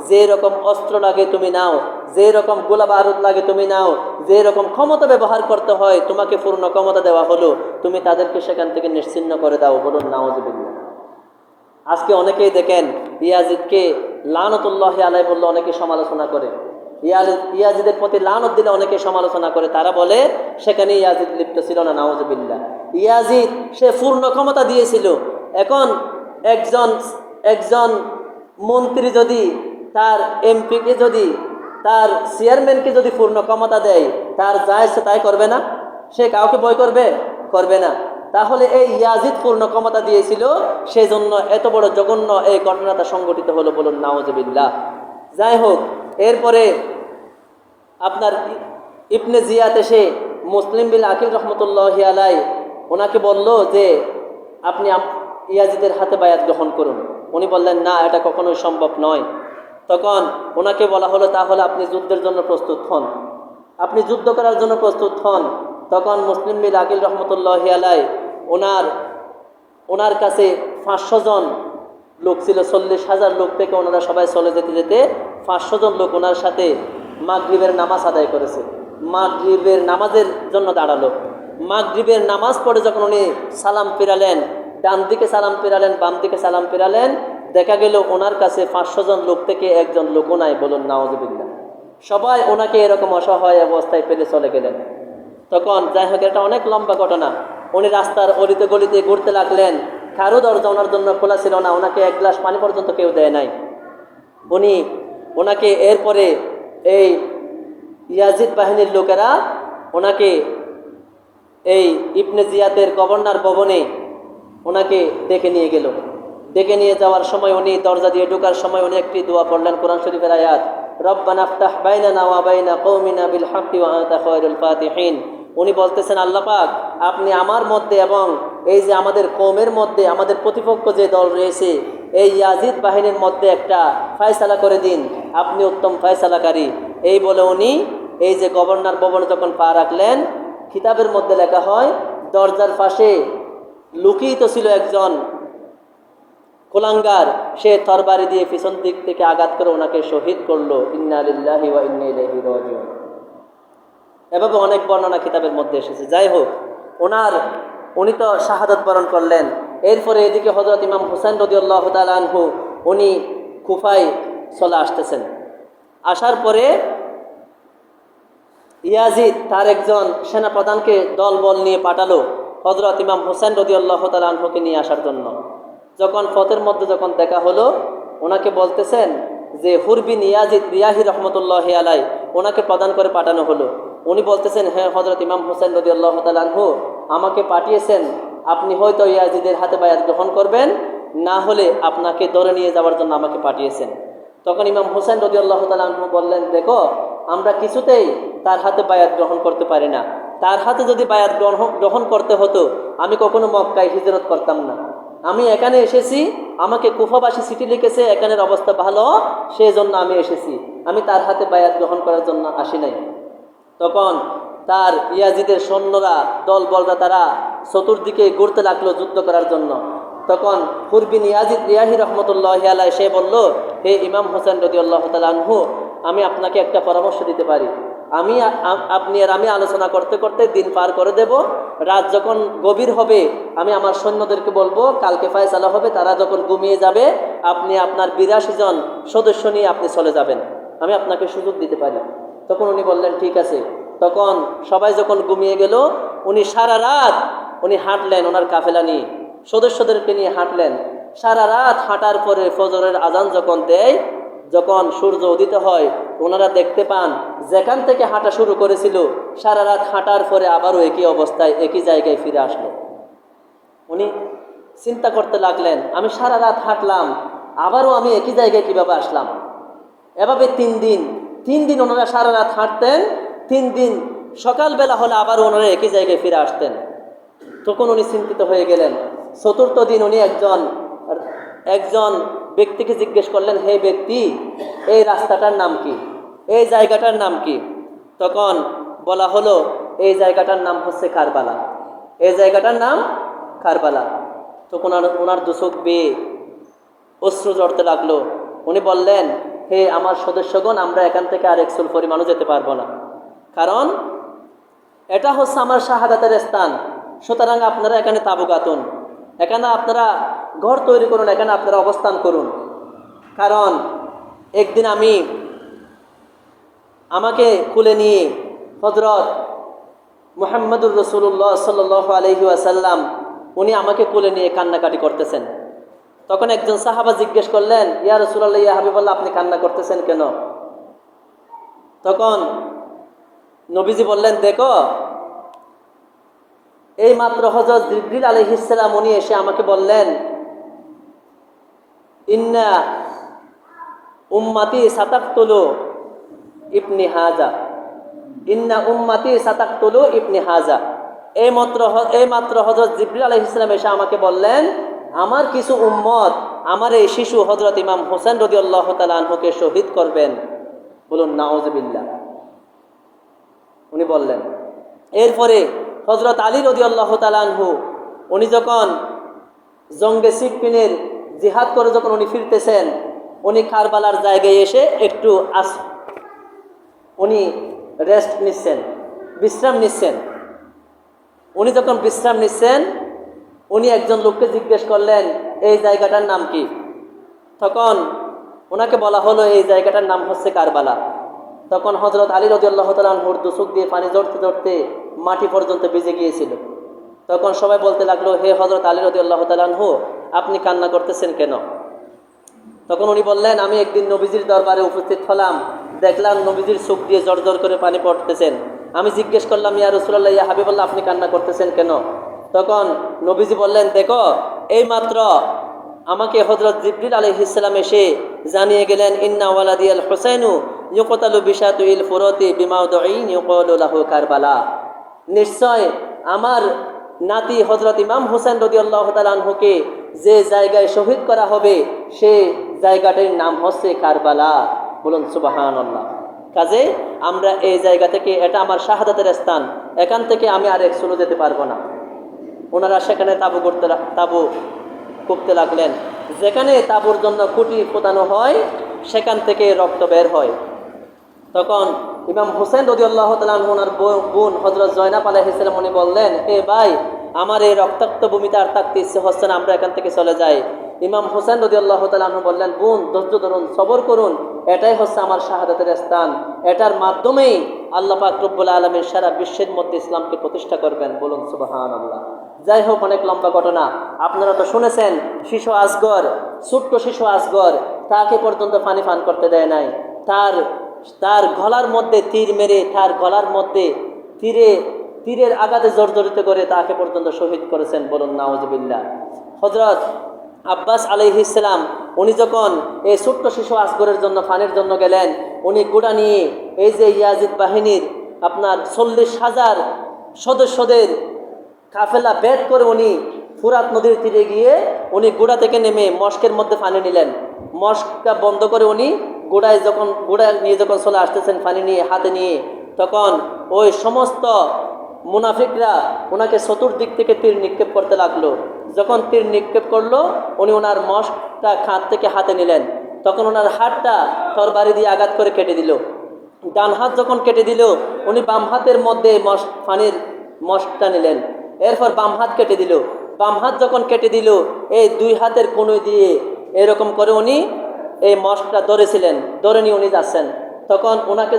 যে রকম অস্ত্র লাগে তুমি নাও, যে রকম গোলা বারুদ লাগে তুমি নাও, যে রকম ক্ষমতা ব্যবহার করতে হয় তোমাকে পূর্ণ ক্ষমতা দেওয়া হলো, তুমি তাদেরকে সেখান থেকে নিশ্চিহ্ন করে দাও। বলুন নাউজুবিল্লাহ। আজকে অনেকেই দেখেন ইয়াজিদকে লানতুল্লাহি আলাইহি বললে অনেকে সমালোচনা করে, ইয়াজিদের প্রতি লানত দিলে অনেকে সমালোচনা করে, তারা বলে সেখানে ইয়াজিদ লিপ্ত ছিল না। নাউজুবিল্লাহ। ইয়াজিদ সে পূর্ণ ক্ষমতা দিয়েছিল। এখন একজন মন্ত্রী যদি তার এমপিকে, যদি তার চেয়ারম্যানকে যদি পূর্ণ ক্ষমতা দেয়, তার যা ইচ্ছে তাই করবে না? সে কাউকে ভয় করবে না। তাহলে এই ইয়াজিদ পূর্ণ ক্ষমতা দিয়েছিল, সেই জন্য এত বড় জঘন্য এই ঘটনাটা সংঘটিত হলো। বলুন নাউজুবিল্লাহ। যাই হোক, এরপরে আপনার ইবনে জিয়াদ এসে মুসলিম বিন আকিল রহমতুল্লাহি আলাই ওনাকে বলল যে আপনি ইয়াজিদের হাতে বায়াত গ্রহণ করুন। উনি বললেন না, এটা কখনোই সম্ভব নয়। তখন ওনাকে বলা হলো তাহলে আপনি যুদ্ধের জন্য প্রস্তুত হন, আপনি যুদ্ধ করার জন্য প্রস্তুত হন। তখন মুসলিম বিন আকিল রহমতুল্লাহি আলাই ওনার কাছে 500 জন লোক ছিল, 40,000 লোক থেকে ওনারা সবাই চলে যেতে যেতে 500 জন লোক ওনার সাথে মাগরিবের নামাজ আদায় করেছে। মাগরিবের নামাজের জন্য দাঁড়ালো। মাগরিবের নামাজ পড়ে যখন উনি সালাম ফিরালেন, ডান দিকে সালাম ফিরালেন, বাম দিকে সালাম ফিরালেন, দেখা গেল ওনার কাছে 500 জন লোক থেকে একজন লোকও নাই। বলুন নাউজুবিল্লাহ। সবাই ওনাকে এরকম অসহায় অবস্থায় ফেলে চলে গেলেন। তখন যাই হোক, এটা অনেক লম্বা ঘটনা। উনি রাস্তার অলিতে গলিতে ঘুরতে লাগলেন, কারো দরজা ওনার জন্য খোলা ছিল না, ওনাকে এক গ্লাস পানি পর্যন্ত কেউ দেয় নাই। ওনাকে এরপরে এই ইয়াজিদ বাহিনীর লোকেরা ওনাকে এই ইবনে জিয়াদের গভর্নর ভবনে ওনাকে ডেকে নিয়ে গেল। ডেকে নিয়ে যাওয়ার সময় উনি দরজা দিয়ে ঢোকার সময় উনি একটি দোয়া পড়লেন, কোরআন শরীফের আয়াত, রব্বানা ইফতাহ বাইনানা ওয়া বাইনা কওমিনা বিল হাক্কি ওয়া আনতা খায়রুল ফাতিহিন। উনি বলতেছেন, আল্লাহ পাক, আপনি আমার মধ্যে এবং এই যে আমাদের কওমের মধ্যে, আমাদের প্রতিপক্ষ যে দল রয়েছে এই ইয়াজিদ বাহিনীর মধ্যে একটা ফয়সালা করে দিন, আপনি উত্তম ফয়সালাকারী। এই বলে উনি এই যে গভর্নর ভবনে যখন পা রাখলেন, কিতাবের মধ্যে লেখা হয় দরজার পাশে লুকিত ছিল একজন কুলাঙ্গার, সে তরবারি দিয়ে পিছন দিক থেকে আঘাত করে ওনাকে শহীদ করলো। ইন্না লিল্লাহি ওয়া ইন্না ইলাইহি রাজিউন। এভাবে অনেক বর্ণনা কিতাবের মধ্যে এসেছে। যাই হোক, উনি তো শাহাদাত বরণ করলেন। এরপরে এদিকে হযরত ইমাম হুসাইন রাদিয়াল্লাহু তাআলা আনহু উনি কুফায় চলে আসতেছেন। আসার পরে ইয়াজিদ তার একজন সেনাপ্রধানকে দলবল নিয়ে পাঠালো হযরত ইমাম হুসাইন রাদিয়াল্লাহু তাআলা আনহুকে নিয়ে আসার জন্য। যখন পথের মধ্যে যখন দেখা হলো, ওনাকে বলতেছেন যে হুরবিন ইয়াজিদ রিয়াহি রহমতুল্লাহি আলাই, ওনাকে প্রদান করে পাঠানো হলো। উনি বলতেছেন, হ্যাঁ হযরত ইমাম হুসাইন রাদিয়াল্লাহু তাআলা আনহু আমাকে পাঠিয়েছেন, আপনি হয়তো ইয়াজিদের হাতে বায়াত গ্রহণ করবেন, না হলে আপনাকে ধরে নিয়ে যাওয়ার জন্য আমাকে পাঠিয়েছেন। তখন ইমাম হুসাইন রাদিয়াল্লাহু তাআলা আনহু বললেন, দেখো, আমরা কিছুতেই তার হাতে বায়াত গ্রহণ করতে পারি না। তার হাতে যদি বায়াত গ্রহণ করতে হতো, আমি কখনো মক্কায় হিজরত করতাম না। আমি এখানে এসেছি, আমাকে কুফাবাসী চিঠি লিখেছে, এখানের অবস্থা ভালো, সেই জন্য আমি এসেছি, আমি তার হাতে বায়াত গ্রহণ করার জন্য আসি নাই। তখন তার ইয়াজিদের সৈন্যরা, দলবলরা তারা চতুর্দিকে ঘুরতে লাগলো যুদ্ধ করার জন্য। তখন হুরবিন ইয়াজিদ রিয়াহি রহমতুল্লাহি আলাইহি সে বলল, হে ইমাম হুসাইন রাদিয়াল্লাহু তাআলা আনহু, আমি আপনাকে একটা পরামর্শ দিতে পারি। আপনি আর আমি আলোচনা করতে করতে দিন পার করে দেব। রাত যখন গভীর হবে, আমি আমার সৈন্যদেরকে বলবো কালকে ফয়সালা হবে, তারা যখন ঘুমিয়ে যাবে আপনি আপনার 82 জন সদস্য নিয়ে আপনি চলে যাবেন, আমি আপনাকে সুযোগ দিতে পারি। তখন উনি বললেন ঠিক আছে। তখন সবাই যখন ঘুমিয়ে গেল, উনি সারা রাত হাঁটলেন, ওনার কাফেলা নিয়ে সদস্যদেরকে নিয়ে হাঁটলেন। সারা রাত হাঁটার পরে ফজরের আজান যখন দেয়, যখন সূর্য উদিত হয়, ওনারা দেখতে পান যেখান থেকে হাঁটা শুরু করেছিল সারা রাত হাঁটার পরে আবারও একই অবস্থায় একই জায়গায় ফিরে আসলো। উনি চিন্তা করতে লাগলেন, আমি সারা রাত হাঁটলাম, আবারও আমি একই জায়গায় কিভাবে আসলাম। এভাবে 3 দিন ওনারা সারা রাত হাঁটতেন, 3 দিন সকালবেলা হলে আবারও ওনারা একই জায়গায় ফিরে আসতেন। তখন উনি চিন্তিত হয়ে গেলেন। 4র্থ দিন উনি একজন ব্যক্তিকে জিজ্ঞেস করলেন, হে ব্যক্তি, এই রাস্তাটার নাম কি, এই জায়গাটার নাম কি? তখন বলা হলো, এই জায়গাটার নাম হচ্ছে কারবালা, এই জায়গাটার নাম কারবালা। তখন ওনার দুচোখ বেয়ে অশ্রু ঝরতে লাগলো। উনি বললেন, হে আমার সদস্যগণ, আমরা এখান থেকে আর 1 চুল পরিমাণও যেতে পারবো না, কারণ এটা হচ্ছে আমার শাহাদাতের স্থান। সুতরাং আপনারা এখানে তাঁবু গাতুন, এখানে আপনারা ঘর তৈরি করুন, এখানে আপনারা অবস্থান করুন। কারণ একদিন আমাকে কুলে নিয়ে হযরত মুহাম্মদুর রাসূলুল্লাহ সাল্লাল্লাহু আলাইহি ওয়াসাল্লাম উনি আমাকে কুলে নিয়ে কান্নাকাটি করতেছেন। তখন একজন সাহাবা জিজ্ঞেস করলেন, ইয়া রাসূলুল্লাহ, ইয়া হাবিবাল্লাহ, আপনি কান্না করতেছেন কেন? তখন নবীজি বললেন, দেখো, এই মাত্র হযরত জিবরিল আলাইহিস সালাম উনি এসে আমাকে বললেন, ইন্না উম্মতি সাতাকতুলু ইবনি হাজা, ইন্না উম্মতি সাতাকতুলু ইবনি হাজা। এই মাত্র হযরত জিবরিল আলাইহিস সালাম এসে আমাকে বললেন, আমার কিছু উম্মত আমার এই শিশু হযরত ইমাম হোসেন রাদিয়াল্লাহু তাআলা আনহুকে শহীদ করবেন। বলুন নাউযুবিল্লাহ। উনি বললেন। এরপরে হযরত আলী রাদিয়াল্লাহু তাআলা আনহু উনি যখন জঙ্গে সিফফিনের জিহাদ করে যখন উনি ফিরতেছেন, উনি কারবালার জায়গায় এসে একটু উনি রেস্ট নিচ্ছেন, বিশ্রাম নিচ্ছেন। উনি যখন বিশ্রাম নিচ্ছেন, উনি একজন লোককে জিজ্ঞেস করলেন, এই জায়গাটার নাম কি? তখন ওনাকে বলা হলো, এই জায়গাটার নাম হচ্ছে কারবালা। তখন হযরত আলী রাদিয়াল্লাহু তাআলা আনহুর দুচোখ দিয়ে পানি ঝরতে ঝরতে মাটি পর্যন্ত ভিজে গিয়েছিল। তখন সবাই বলতে লাগলো, হে হযরত আলী রাদিয়াল্লাহু তাআলা আনহু, আপনি কান্না করতেছেন কেন? তখন উনি বললেন, আমি একদিন নবীজির দরবারে উপস্থিত হলাম, দেখলাম নবীজির চোখ দিয়ে জড় জড় করে পানি পড়তেছেন। আমি জিজ্ঞেস করলাম, ইয়া রাসূলুল্লাহ, ইয়া হাবিবাল্লাহ, আপনি কান্না করতেছেন কেন? তখন নবীজি বললেন, দেখো, এই মাত্র আমাকে হযরত জিবরিল আলাইহিস সালাম এসে জানিয়ে গেলেন, ইন্না ওয়ালাদিয়াল হুসাইনু ইউকতালু বিশাতুল ফুরাতি বিমাউদিন ইউকালু লাহু কারবালা। নিশ্চয় আমার নাতি হযরত ইমাম হোসেন রাদিয়াল্লাহু তাআলা আনহুকে যে জায়গায় শহীদ করা হবে, সে জায়গাটির নাম হচ্ছে কারবালা। বলুন সুবহানাল্লাহ। কাজে আমরা এই জায়গা থেকে, এটা আমার শাহাদাতের স্থান, এখান থেকে আমি আর 1 চুলও যেতে পারবো না। ওনারা সেখানে তাঁবু করতে লাগলেন। যেখানে তাঁবুর জন্য খুঁটি পোতানো হয়, সেখান থেকে রক্ত বের হয়। তখন ইমাম হোসেন রাদিয়াল্লাহু তাআলা আনহু ওনার বোন হযরত জয়নাব আলাইহিস সালাম উনি বললেন, হে ভাই, আমার এই রক্তাক্ত ভূমিতে আর থাকতে ইচ্ছে হচ্ছে না, আমরা এখান থেকে চলে যাই। ইমাম হোসেন রাদিয়াল্লাহু তাআলা আনহু বললেন, বোন, ধৈর্য ধরুন, সবর করুন, এটাই হচ্ছে আমার শাহাদাতের স্থান, এটার মাধ্যমেই আল্লাহ পাক রব্বুল আলামিন সারা বিশ্বের মধ্যে ইসলামকে প্রতিষ্ঠা করবেন। বলুন সুবহানাল্লাহ। যাই হোক, অনেক লম্বা ঘটনা, আপনারা তো শুনেছেন। শিশু আসগর, ছোট্ট শিশু আসগর, তাকে পর্যন্ত পানি পান করতে দেয় নাই। তার গলার মধ্যে তীর মেরে, তার গলার মধ্যে তীরের আঘাতে জর্জরিত করে তাকে পর্যন্ত শহীদ করেছেন। বলুন নাউযুবিল্লাহ। হযরত আব্বাস আলাইহিস সালাম উনি যখন এই ছোট্ট শিশু আসগরের জন্য পানির জন্য গেলেন, উনি ঘোড়া নিয়ে এই যে ইয়াজিদ বাহিনীর আপনার 40,000 সদস্যদের কাফেলা বেদ করে উনি ফুরাত নদীর তীরে গিয়ে উনি ঘোড়া থেকে নেমে মস্কের মধ্যে পানি নিলেন। মস্কটা বন্ধ করে উনি ঘোড়া নিয়ে যখন চলে আসতেছেন পানি নিয়ে হাতে নিয়ে, তখন ওই সমস্ত মুনাফিকরা ওনাকে চতুর্দিক থেকে তীর নিক্ষেপ করতে লাগলো। যখন তীর নিক্ষেপ করলো, উনি ওনার মস্কটা খাত থেকে হাতে নিলেন। তখন ওনার হাতটা তরবারি দিয়ে আঘাত করে কেটে দিল। ডান হাত যখন কেটে দিল, উনি বাম হাতের মধ্যে পানির মস্কটা নিলেন। এরপর বাম হাত কেটে দিল। বাম হাত যখন কেটে দিল, এই 2 হাতের কনুই দিয়ে এরকম করে উনি এই মস্কটা ধরেছিলেন, ধরে নিয়ে উনি যাচ্ছেন। তখন ওনাকে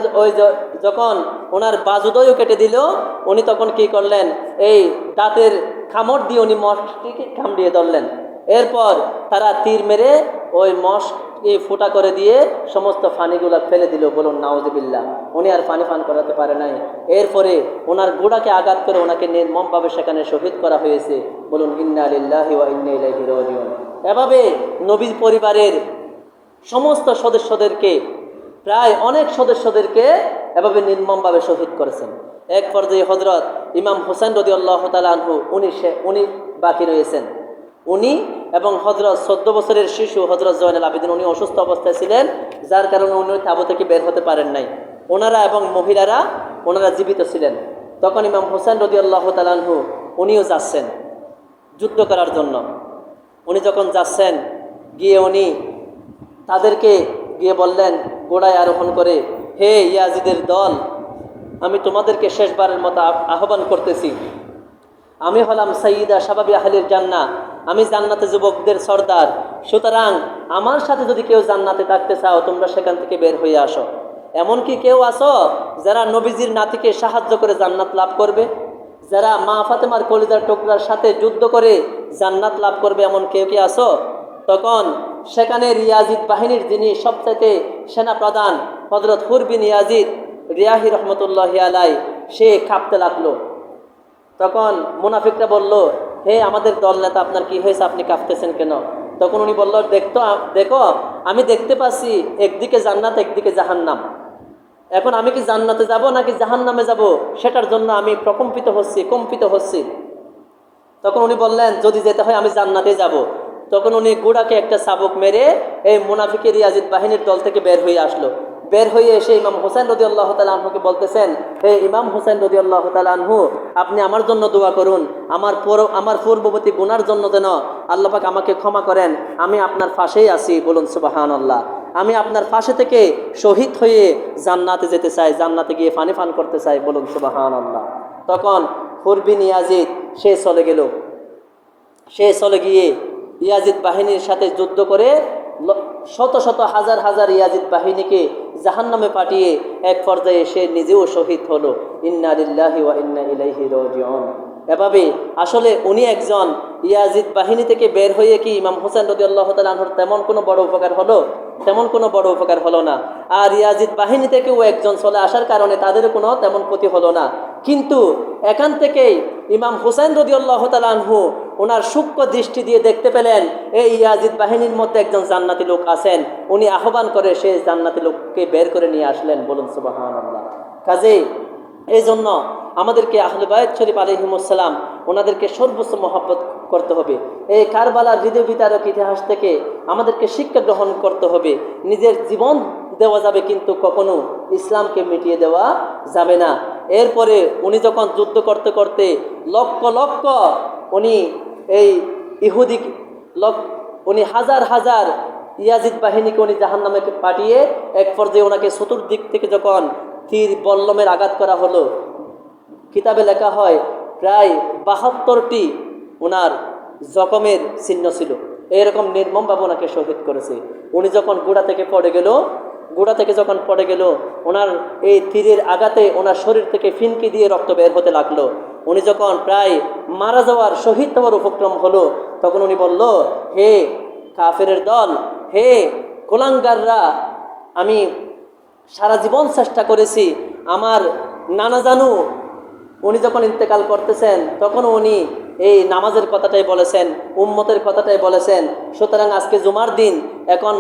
যখন ওনার বাজুদয়ও কেটে দিল, উনি তখন কি করলেন, এই দাঁতের কামড় দিয়ে উনি মস্কটিকে কামড়িয়ে ধরলেন। এরপর তারা তীর মেরে ওই মশকে ফুটা করে দিয়ে সমস্ত পানিগুলা ফেলে দিল, বলুন নাউজুবিল্লাহ। উনি আর পানি পান করাতে পারে নাই। এরপরে ওনার গোড়াকে আঘাত করে ওনাকে নির্মমভাবে সেখানে শহীদ করা হয়েছে, বলুন ইন্না লিল্লাহি ওয়া ইন্না ইলাইহি রাজিউন। এভাবে নবী পরিবারের সমস্ত সদস্যদেরকে, প্রায় অনেক সদস্যদেরকে এভাবে নির্মমভাবে শহীদ করেছেন। এক পর্যায়ে হযরত ইমাম হোসেন রাদিয়াল্লাহু তাআলা আনহু উনি বাকি রয়েছেন। উনি এবং হযরত 14 বছরের শিশু হযরত জয়নুল আবেদিন, উনি অসুস্থ অবস্থায় ছিলেন, যার কারণে উনি তাঁবু থেকে বের হতে পারেন নাই। ওনারা এবং মহিলারা ওনারা জীবিত ছিলেন। তখন ইমাম হোসেন রাদিয়াল্লাহু তাআলা আনহু উনিও যাচ্ছেন যুদ্ধ করার জন্য। উনি যখন যাচ্ছেন, গিয়ে উনি তাদেরকে গিয়ে বললেন ঘোড়ায় আরোহণ করে, হে ইয়াজিদের দল, আমি তোমাদেরকে শেষবারের মতো আহ্বান করতেছি। আমি হলাম সাইয়্যিদা শাবাবি আহলিল জান্নাহ, আমি জান্নাতে যুবকদের সর্দার। সুতরাং আমার সাথে যদি কেউ জান্নাতে থাকতে চাও, তোমরা সেখান থেকে বের হয়ে আসো। এমনকি কেউ আসো যারা নবীজির নাতিকে সাহায্য করে জান্নাত লাভ করবে, যারা মা ফাতেমার কলিজার টুকরার সাথে যুদ্ধ করে জান্নাত লাভ করবে, এমন কেউ কি আসো? তখন সেখানে ইয়াজিদ বাহিনীর যিনি সবচাইতে সেনা প্রধান হযরত হুর বিন ইয়াজিদ রিয়াহি রহমতুল্লাহি আলাইহি, সে কাঁপতে লাগলো। তখন মুনাফিকরা বলল, হে আমাদের দল নেতা, আপনার কি হয়েছে, আপনি কাঁপতেছেন কেন? তখন উনি বলল, দেখো আমি দেখতে পাচ্ছি একদিকে জান্নাত একদিকে জাহান্নাম। এখন আমি কি জান্নাতে যাব নাকি জাহান্নামে যাব, সেটার জন্য আমি কম্পিত হচ্ছি। তখন উনি বললেন, যদি যেতে হয় আমি জান্নাতে যাব। তখন উনি গুড়াকে একটা চাবুক মেরে এই মুনাফিকের ইয়াজিদ বাহিনীর দল থেকে বের হয়ে আসলো। বের হয়ে এসে ইমাম হোসেন রাদিয়াল্লাহু তাআলা আনহুকে বলতেছেন, হে ইমাম হোসেন রাদিয়াল্লাহু তাআলা আনহু, আপনি আমার জন্য দোয়া করুন, আমার পূর্ববর্তী গুনার জন্য যেন আল্লাহ পাক আমাকে ক্ষমা করেন। আমি আপনার পাশেই আছি, বলুন সুবহানাল্লাহ। আমি আপনার পাশে থেকে শহীদ হয়ে জান্নাতে যেতে চাই, জান্নাতে গিয়ে পানি পান করতে চাই, বলুন সুবহানাল্লাহ। তখন হুর বিন ইয়াজিদ সে চলে গিয়ে ইয়াজিদ বাহিনীর সাথে যুদ্ধ করে শত শত হাজার হাজার ইয়াজিদ বাহিনীকে জাহান্নামে পাঠিয়ে এক পর্যায়ে সে নিজেও শহীদ হলো। ইন্না লিল্লাহি ওয়া ইন্না ইলাইহি রাজিউন। এভাবে আসলে উনি একজন ইয়াজিদ বাহিনী থেকে বের হয়ে কি ইমাম হোসেন রাদিয়াল্লাহু তাআলা আনহুর তেমন কোনো বড় উপকার হলো না। আর ইয়াজিদ বাহিনী থেকেও একজন চলে আসার কারণে তাদের কোনো তেমন ক্ষতি হলো না। কিন্তু এখান থেকেই ইমাম হোসেন রাদিয়াল্লাহু তাআলা আনহু ওনার সূক্ষ্ম দৃষ্টি দিয়ে দেখতে পেলেন এই ইয়াজিদ বাহিনীর মধ্যে একজন জান্নাতি লোক আছেন। উনি আহ্বান করে সেই জান্নাতি লোককে বের করে নিয়ে আসলেন, বলুন সুবহানাল্লাহ। কাজেই এই জন্য আমাদেরকে আহলে বায়ত শরীফ আলাইহিমুসসালাম ওনাদেরকে সর্বোচ্চ মহব্বত করতে হবে। এই কারবালার হৃদয় বিতারক ইতিহাস থেকে আমাদেরকে শিক্ষা গ্রহণ করতে হবে। নিজের জীবন দেওয়া যাবে, কিন্তু কখনো ইসলামকে মিটিয়ে দেওয়া যাবে না। এরপরে উনি যখন যুদ্ধ করতে করতে লক্ষ লক্ষ উনি এই ইহুদি উনি হাজার হাজার ইয়াজিদ বাহিনীকে উনি জাহান্নামে পাঠিয়ে এক পর্যায়ে ওনাকে চতুর্দিক থেকে যখন তীর বল্লমের আঘাত করা হলো, কিতাবে লেখা হয় প্রায় 72টি ওনার জখমের চিহ্ন ছিল। এরকম নির্মমভাবে ওনাকে শহীদ করেছে। উনি যখন গোড়া থেকে যখন পড়ে গেল, ওনার এই তীরের আঘাতে ওনার শরীর থেকে ফিনকি দিয়ে রক্ত বের হতে লাগলো। উনি যখন প্রায় মারা যাওয়ার শহীদ হওয়ার উপক্রম হলো, তখন উনি বলল, হে কাফেরের দল, হে কুলাঙ্গাররা, আমি সারা জীবন চেষ্টা করেছি আমার নানা জানু। উনি যখন ইন্তেকাল করতেছেন তখন উনি এই নামাজের কথাটাই বলেছেন, উম্মতের কথাটাই বলেছেন। সুতরাং আজকে জুমার দিন, এখন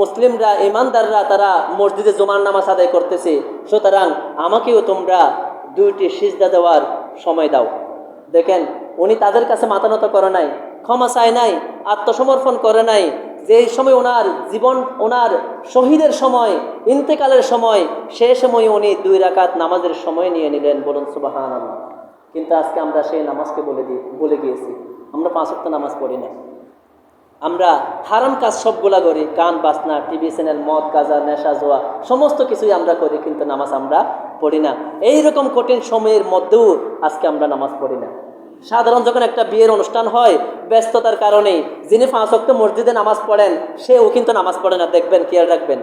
মুসলিমরা ইমানদাররা তারা মসজিদে জুমার নামাজ আদায় করতেছে। সুতরাং আমাকেও তোমরা 2টি সিজদা দেওয়ার সময় দাও। দেখেন, উনি তাদের কাছে মাথা নত করে নাই, ক্ষমা চায় নাই, আত্মসমর্পণ করে নাই। যেই সময় ওনার জীবন, ওনার শহীদের সময়, ইন্তেকালের সময়, সেই সময় উনি 2 রাকাত নামাজের সময় নিয়ে নিলেন, বলুন সুবহানাল্লাহ। কিন্তু আজকে আমরা সেই নামাজকে বলে গিয়েছি। আমরা 5 ওয়াক্ত নামাজ পড়ি না। আমরা হারাম কাজ সবগুলা করি, গান বাজনা, টিভি চ্যানেল, মদ গাঁজা, নেশা জোয়া, সমস্ত কিছুই আমরা করি, কিন্তু নামাজ আমরা পড়ি না। এইরকম কঠিন সময়ের মধ্যেও আজকে আমরা নামাজ পড়ি না। সাধারণ যখন একটা বিয়ের অনুষ্ঠান হয়, ব্যস্ততার কারণে যিনি 5 ওয়াক্ত মসজিদে নামাজ পড়েন সেও কিন্তু নামাজ পড়ে না। দেখবেন, খেয়াল রাখবেন,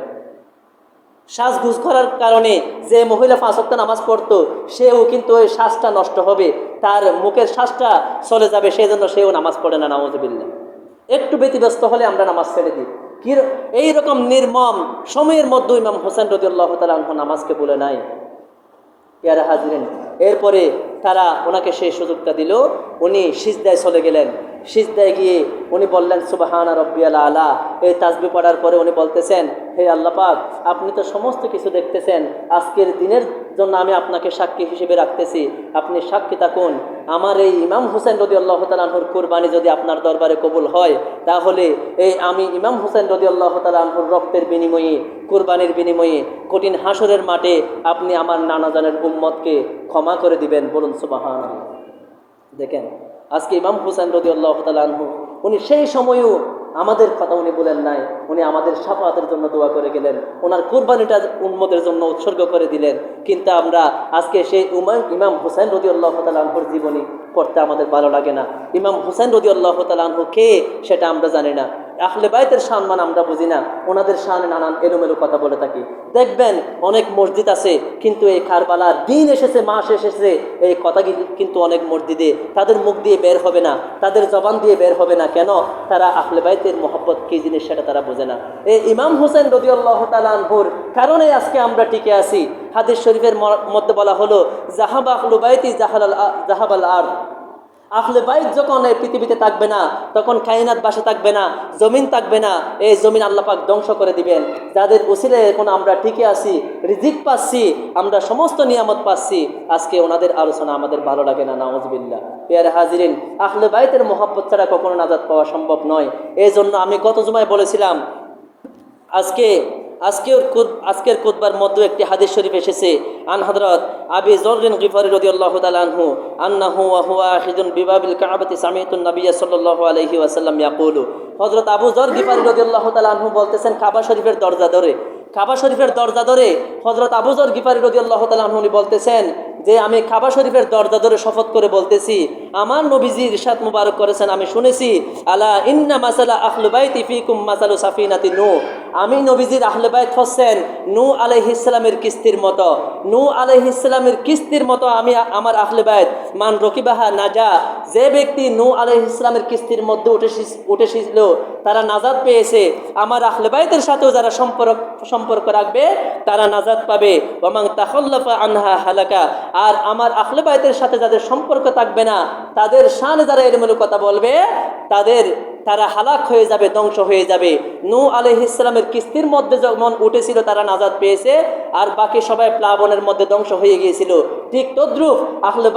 শ্বাসঘুষ করার কারণে যে মহিলা 5 ওয়াক্ত নামাজ পড়তো সেও কিন্তু ওই শ্বাসটা নষ্ট হবে, তার মুখের শ্বাসটা চলে যাবে, সেই জন্য সেও নামাজ পড়ে না, নাউজুবিল্লাহ। একটু ব্যতিব্যস্ত হলে আমরা নামাজ ছেড়ে দিই। কি এইরকম নির্মম সময়ের মধ্যে ইমাম হোসেন রাদিয়াল্লাহু তাআলা আনহু নামাজকে বলে নাই। পেয়ারা হাজিরিন, এরপরে তারা ওনাকে সেই সুযোগটা দিল, উনি সিজদায় চলে গেলেন। সিজদায় গিয়ে উনি বললেন সুবহানা রাব্বিয়াল আলা। এই তাসবিহ পড়ার পরে উনি বলতেছেন, হে আল্লাহ পাক, আপনি তো সমস্ত কিছু দেখতেছেন, আজকের দিনের জন্য আমি আপনাকে সাক্ষী হিসেবে রাখতেছি, আপনি সাক্ষী থাকুন। আমার এই ইমাম হোসেন রাদিয়াল্লাহু তাআলা আনহুর কুরবানি যদি আপনার দরবারে কবুল হয়, তাহলে এই আমি ইমাম হোসেন রাদিয়াল্লাহু তাআলা আনহুর রক্তের বিনিময়ে, কুরবানির বিনিময়ে কঠিন হাসরের মাঠে আপনি আমার নানাজানের উম্মতকে ক্ষমা করে দিবেন। বলুন সুবহানাল্লাহ। দেখেন, আজকে ইমাম হোসেন রাদিয়াল্লাহু তাআলা আনহু উনি সেই সময়ও আমাদের কথা উনি বলেন নাই, উনি আমাদের শাফাআতের জন্য দোয়া করে গেলেন, ওনার কুরবানিটা উম্মতের জন্য উৎসর্গ করে দিলেন। কিন্তু আমরা আজকে সেই ইমাম হোসেন রাদিয়াল্লাহু তাআলা আনহুর জীবনী পড়তে আমাদের ভালো লাগে না। ইমাম হোসেন রাদিয়াল্লাহু তাআলা আনহু কে সেটা আমরা জানি না। আহলে বাইতের সম্মান আমরা বুঝি না, ওনাদের শানে নানান এলোমেলো কথা বলে থাকি। দেখবেন অনেক মসজিদ আছে, কিন্তু এই কারবালার দিন এসেছে, মাস এসেছে, এই কথাগুলি কিন্তু অনেক মসজিদে তাদের মুখ দিয়ে বের হবে না, তাদের জবান দিয়ে বের হবে না। কেন? তারা আহলে বাইতের মহব্বত কী জিনিস সেটা তারা বোঝে না। এই ইমাম হোসেন রাদিয়াল্লাহু তাআলা আনহুর কারণে আজকে আমরা টিকে আছি। হাদিস শরীফের মধ্যে বলা হলো, জাহাবা আহলু বাইতি জাহাবাল আরদ। আহলে বাইত যখন এই পৃথিবীতে থাকবে না, তখন কায়নাত বাসা থাকবে না, জমিন থাকবে না। এই জমিন আল্লাহ পাক ধ্বংস করে দিবেন। যাদের উসিলে এখন আমরা টিকে আছি, রিজিক পাচ্ছি, আমরা সমস্ত নিয়ামত পাচ্ছি, আজকে ওনাদের আলোচনা আমাদের ভালো লাগে না। নাউজুবিল্লাহ। পেয়ারে হাজিরিন, আহলে বাইতের মহব্বত ছাড়া কখনো নাজাত পাওয়া সম্ভব নয়। এই জন্য আমি গত জুমায় বলেছিলাম, আজকের খুতবার মধ্যে একটি হাদিস শরীফ এসেছে, আন হযরত আবি যর গিফারী রাদিয়াল্লাহু তাআলা আনহু আন্নাহু ওয়া হুয়া আখিযুন বিবাবিল কাবাতি সামিতুন নবিয়্য সাল্লাল্লাহু আলাইহি ওয়াসাল্লাম ইয়াকুলু। হযরত আবু যর গিফারী রাদিয়াল্লাহু তাআলা আনহু বলতেছেন, কাবা শরীফের দরজা ধরে হযরত আবু যর গিফারী রাদিয়াল্লাহু তাআলা আনহু বলতেছেন যে, আমি কাবা শরীফের দরজা ধরে শপথ করে বলতেছি, আমার নবীজি ইরশাদ মুবারক করেছেন, আমি শুনেছি, আলা ইন্না মাসালা আহলু বাইতি ফিকুম মাসালু সাফিনাতি নূহ। আমি নবীজির আহলে বাইত হচ্ছেন নূহ আলাইহিস সালামের কিস্তির মতো। নূহ আলাইহিস সালামের কিস্তির মতো আমি আমার আহলে বাইত। মান রকিবাহা নাজা। যে ব্যক্তি নূহ আলাইহিস সালামের কিস্তির মধ্যে উঠেছিল তারা নাজাত পেয়েছে। আমার আহলে বাইতের সাথেও যারা সম্পর্ক রাখবে তারা নাজাত পাবে। ওয়া মান তাখাল্লাফা আনহা হালাকা। আর আমার আহলে বাইতের সাথে যাদের সম্পর্ক থাকবে না, তাদের শানে যারা এলোমেলো কথা বলবে, তারা হালাক হয়ে যাবে, ধ্বংস হয়ে যাবে। নূহ আলাইহিস সালামের কিস্তির মধ্যে যখন উঠেছিল তারা নাজাত পেয়েছে, আর বাকি সবাই প্লাবনের মধ্যে ধ্বংস হয়ে গিয়েছিল। ঠিক তদ্রুপ আহলে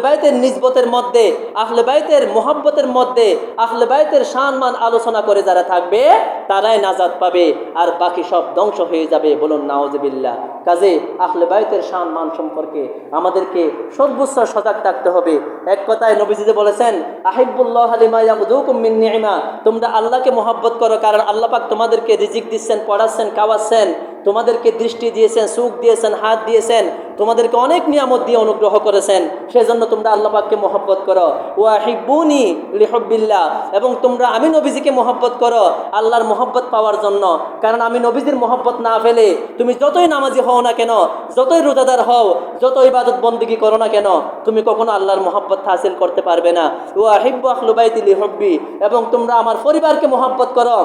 বাইতের নিসবতের মধ্যে, আহলে বাইতের মোহাব্বতের মধ্যে, আহলে বাইতের শানমান আলোচনা করে যারা থাকবে তারাই নাজাত পাবে, আর বাকি সব ধ্বংস হয়ে যাবে। বলুন নাউজুবিল্লাহ। কাজে আহলে বাইতের শানমান সম্পর্কে আমাদেরকে সর্বোচ্চ সজাগ থাকতে হবে। এক কথায় নবীজি বলেছেন, আহিব্বুল্লাহ লিমা ইয়াকুযুকুম মিন নি'মা। তোমরা আল্লাহকে মোহাব্বত করো, কারণ আল্লাহ পাক তোমাদেরকে রিজিক দিচ্ছেন, পড়াচ্ছেন, খাওয়াচ্ছেন, তোমাদেরকে দৃষ্টি দিয়েছেন, সুখ দিয়েছেন, হাত দিয়েছেন, তোমাদেরকে অনেক নিয়ামত দিয়ে অনুগ্রহ করেছেন। সেজন্য তোমরা আল্লাহ পাককে মহব্বত করো। ওয়া হিব্বুনি লিহুব্বিল্লাহ। এবং তোমরা আমি নবীজিকে মহব্বত করো আল্লাহর মহব্বত পাওয়ার জন্য। কারণ আমি নবীজির মহব্বত না পেলে তুমি যতই নামাজি হও না কেন, যতই রোজাদার হও, যত ইবাদত বন্দেগী করো না কেন, তুমি কখনো আল্লাহর মহব্বত হাসিল করতে পারবে না। ওয়া হিব্বু আহলু বাইতি লিহুব্বি। এবং তোমরা আমার পরিবারকে মহব্বত করো,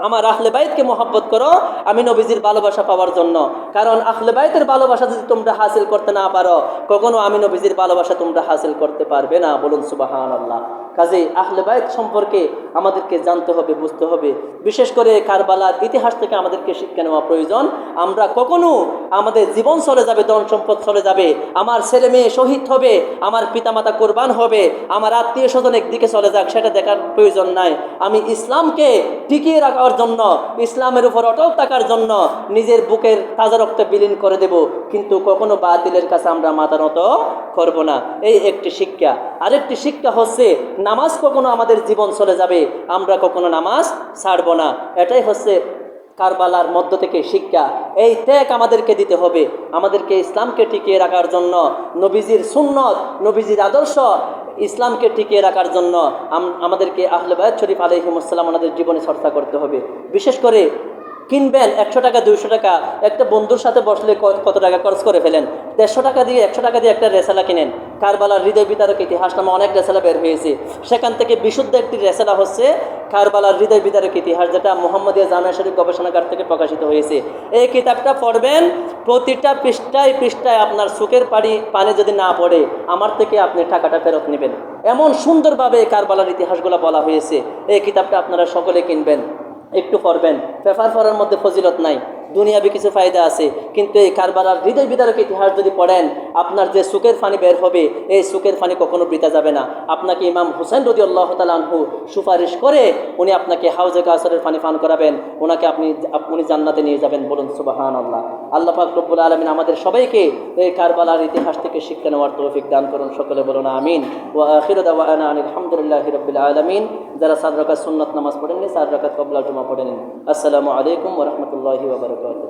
আমার আহলে বাইতকে মহব্বত করো আমি নবীজির ভালোবাসা পাওয়ার জন্য। কারণ আহলে বাইতের ভালোবাসা যদি তোমরা হাসিল করতে না পারো, কখনো আমি নবীজির ভালোবাসা তোমরা হাসিল করতে পারবে না। বলুন সুবহানাল্লাহ। কাজেই আহলে বাইত সম্পর্কে আমাদেরকে জানতে হবে, বুঝতে হবে। বিশেষ করে কারবালার ইতিহাস থেকে আমাদেরকে শিক্ষা নেওয়া প্রয়োজন। আমরা কখনো আমাদের জীবন চলে যাবে, ধন সম্পদ চলে যাবে, আমার ছেলে মেয়ে শহীদ হবে, আমার পিতামাতা কোরবান হবে, আমার আত্মীয় স্বজন একদিকে চলে যাক, সেটা দেখার প্রয়োজন নাই। আমি ইসলামকে টিকিয়ে রাখার জন্য, ইসলামের উপর অটল থাকার জন্য নিজের বুকের তাজা রক্ত বিলীন করে দেব, কিন্তু কখনো বাতিলের কাছে আমরা মাথা নত করব না। এই একটি শিক্ষা। আরেকটি শিক্ষা হচ্ছে, নামাজ কখনো আমাদের জীবন চলে যাবে, আমরা কখনো নামাজ ছাড়ব না। এটাই হচ্ছে কারবালার মধ্য থেকে শিক্ষা। এই ত্যাগ আমাদেরকে দিতে হবে, আমাদেরকে ইসলামকে টিকিয়ে রাখার জন্য, নবীজির সুন্নত, নবীজির আদর্শ, ইসলামকে টিকিয়ে রাখার জন্য আমাদেরকে আহলে বাইত শরীফ আলাইহিমুস সালাম ওনাদের জীবনে চর্চা করতে হবে। বিশেষ করে কিনবেন 100 টাকা 200 টাকা, একটা বন্ধুর সাথে বসলে কত টাকা খরচ করে ফেলেন, 150 টাকা দিয়ে 100 টাকা দিয়ে একটা রেসালা কিনেন। কারবালার হৃদয় বিদারক ইতিহাস নামে অনেক রেসালা বের হয়েছে, সেখান থেকে বিশুদ্ধ একটি রেসালা হচ্ছে কারবালার হৃদয় বিদারক ইতিহাস, যেটা মোহাম্মদিয়া জামিয়া শরীফ গবেষণাগার থেকে প্রকাশিত হয়েছে। এই কিতাবটা পড়বেন, প্রতিটা পৃষ্ঠায় পৃষ্ঠায় আপনার চোখের পানি যদি না পড়ে আমার থেকে আপনি টাকাটা ফেরত নেবেন। এমন সুন্দরভাবে কারবালার ইতিহাসগুলো বলা হয়েছে। এই কিতাবটা আপনারা সকলে কিনবেন, একটু পড়বেন। পেপার পড়ার মধ্যে ফজিলত নাই, দুনিয়াবি কিছু ফায়দা আছে, কিন্তু এই কারবালার হৃদয় বিদারক ইতিহাস যদি পড়েন, আপনার যে সুখের পানি বের হবে, এই সুখের পানি কখনো বৃথা যাবে না। আপনাকে ইমাম হুসাইন রাদিয়াল্লাহু তাআলা আনহু সুপারিশ করে উনি আপনাকে হাউজে কাউসারের পানি পান করাবেন, ওনাকে উনি জান্নাতে নিয়ে যাবেন। বলুন সুবহানাল্লাহ। আল্লাহ পাক রব্বুল আলামিন আমাদের সবাইকে এই কারবালার ইতিহাস থেকে শিক্ষা নেওয়ার তৌফিক দান করুন, সকলে বলুন আমিন। ওয়া আখিরু দাওয়ানা আলহামদুলিল্লাহি রাব্বিল আলামিন। যারা 4 রাকাত সুন্নাত নামাজ পড়েননি 4 রাকাত ক্বাবলা জুমা পড়ে নিন। আসসালামু আলাইকুম ওয়া রাহমাতুল্লাহি ওয়া বারাকাতুহু।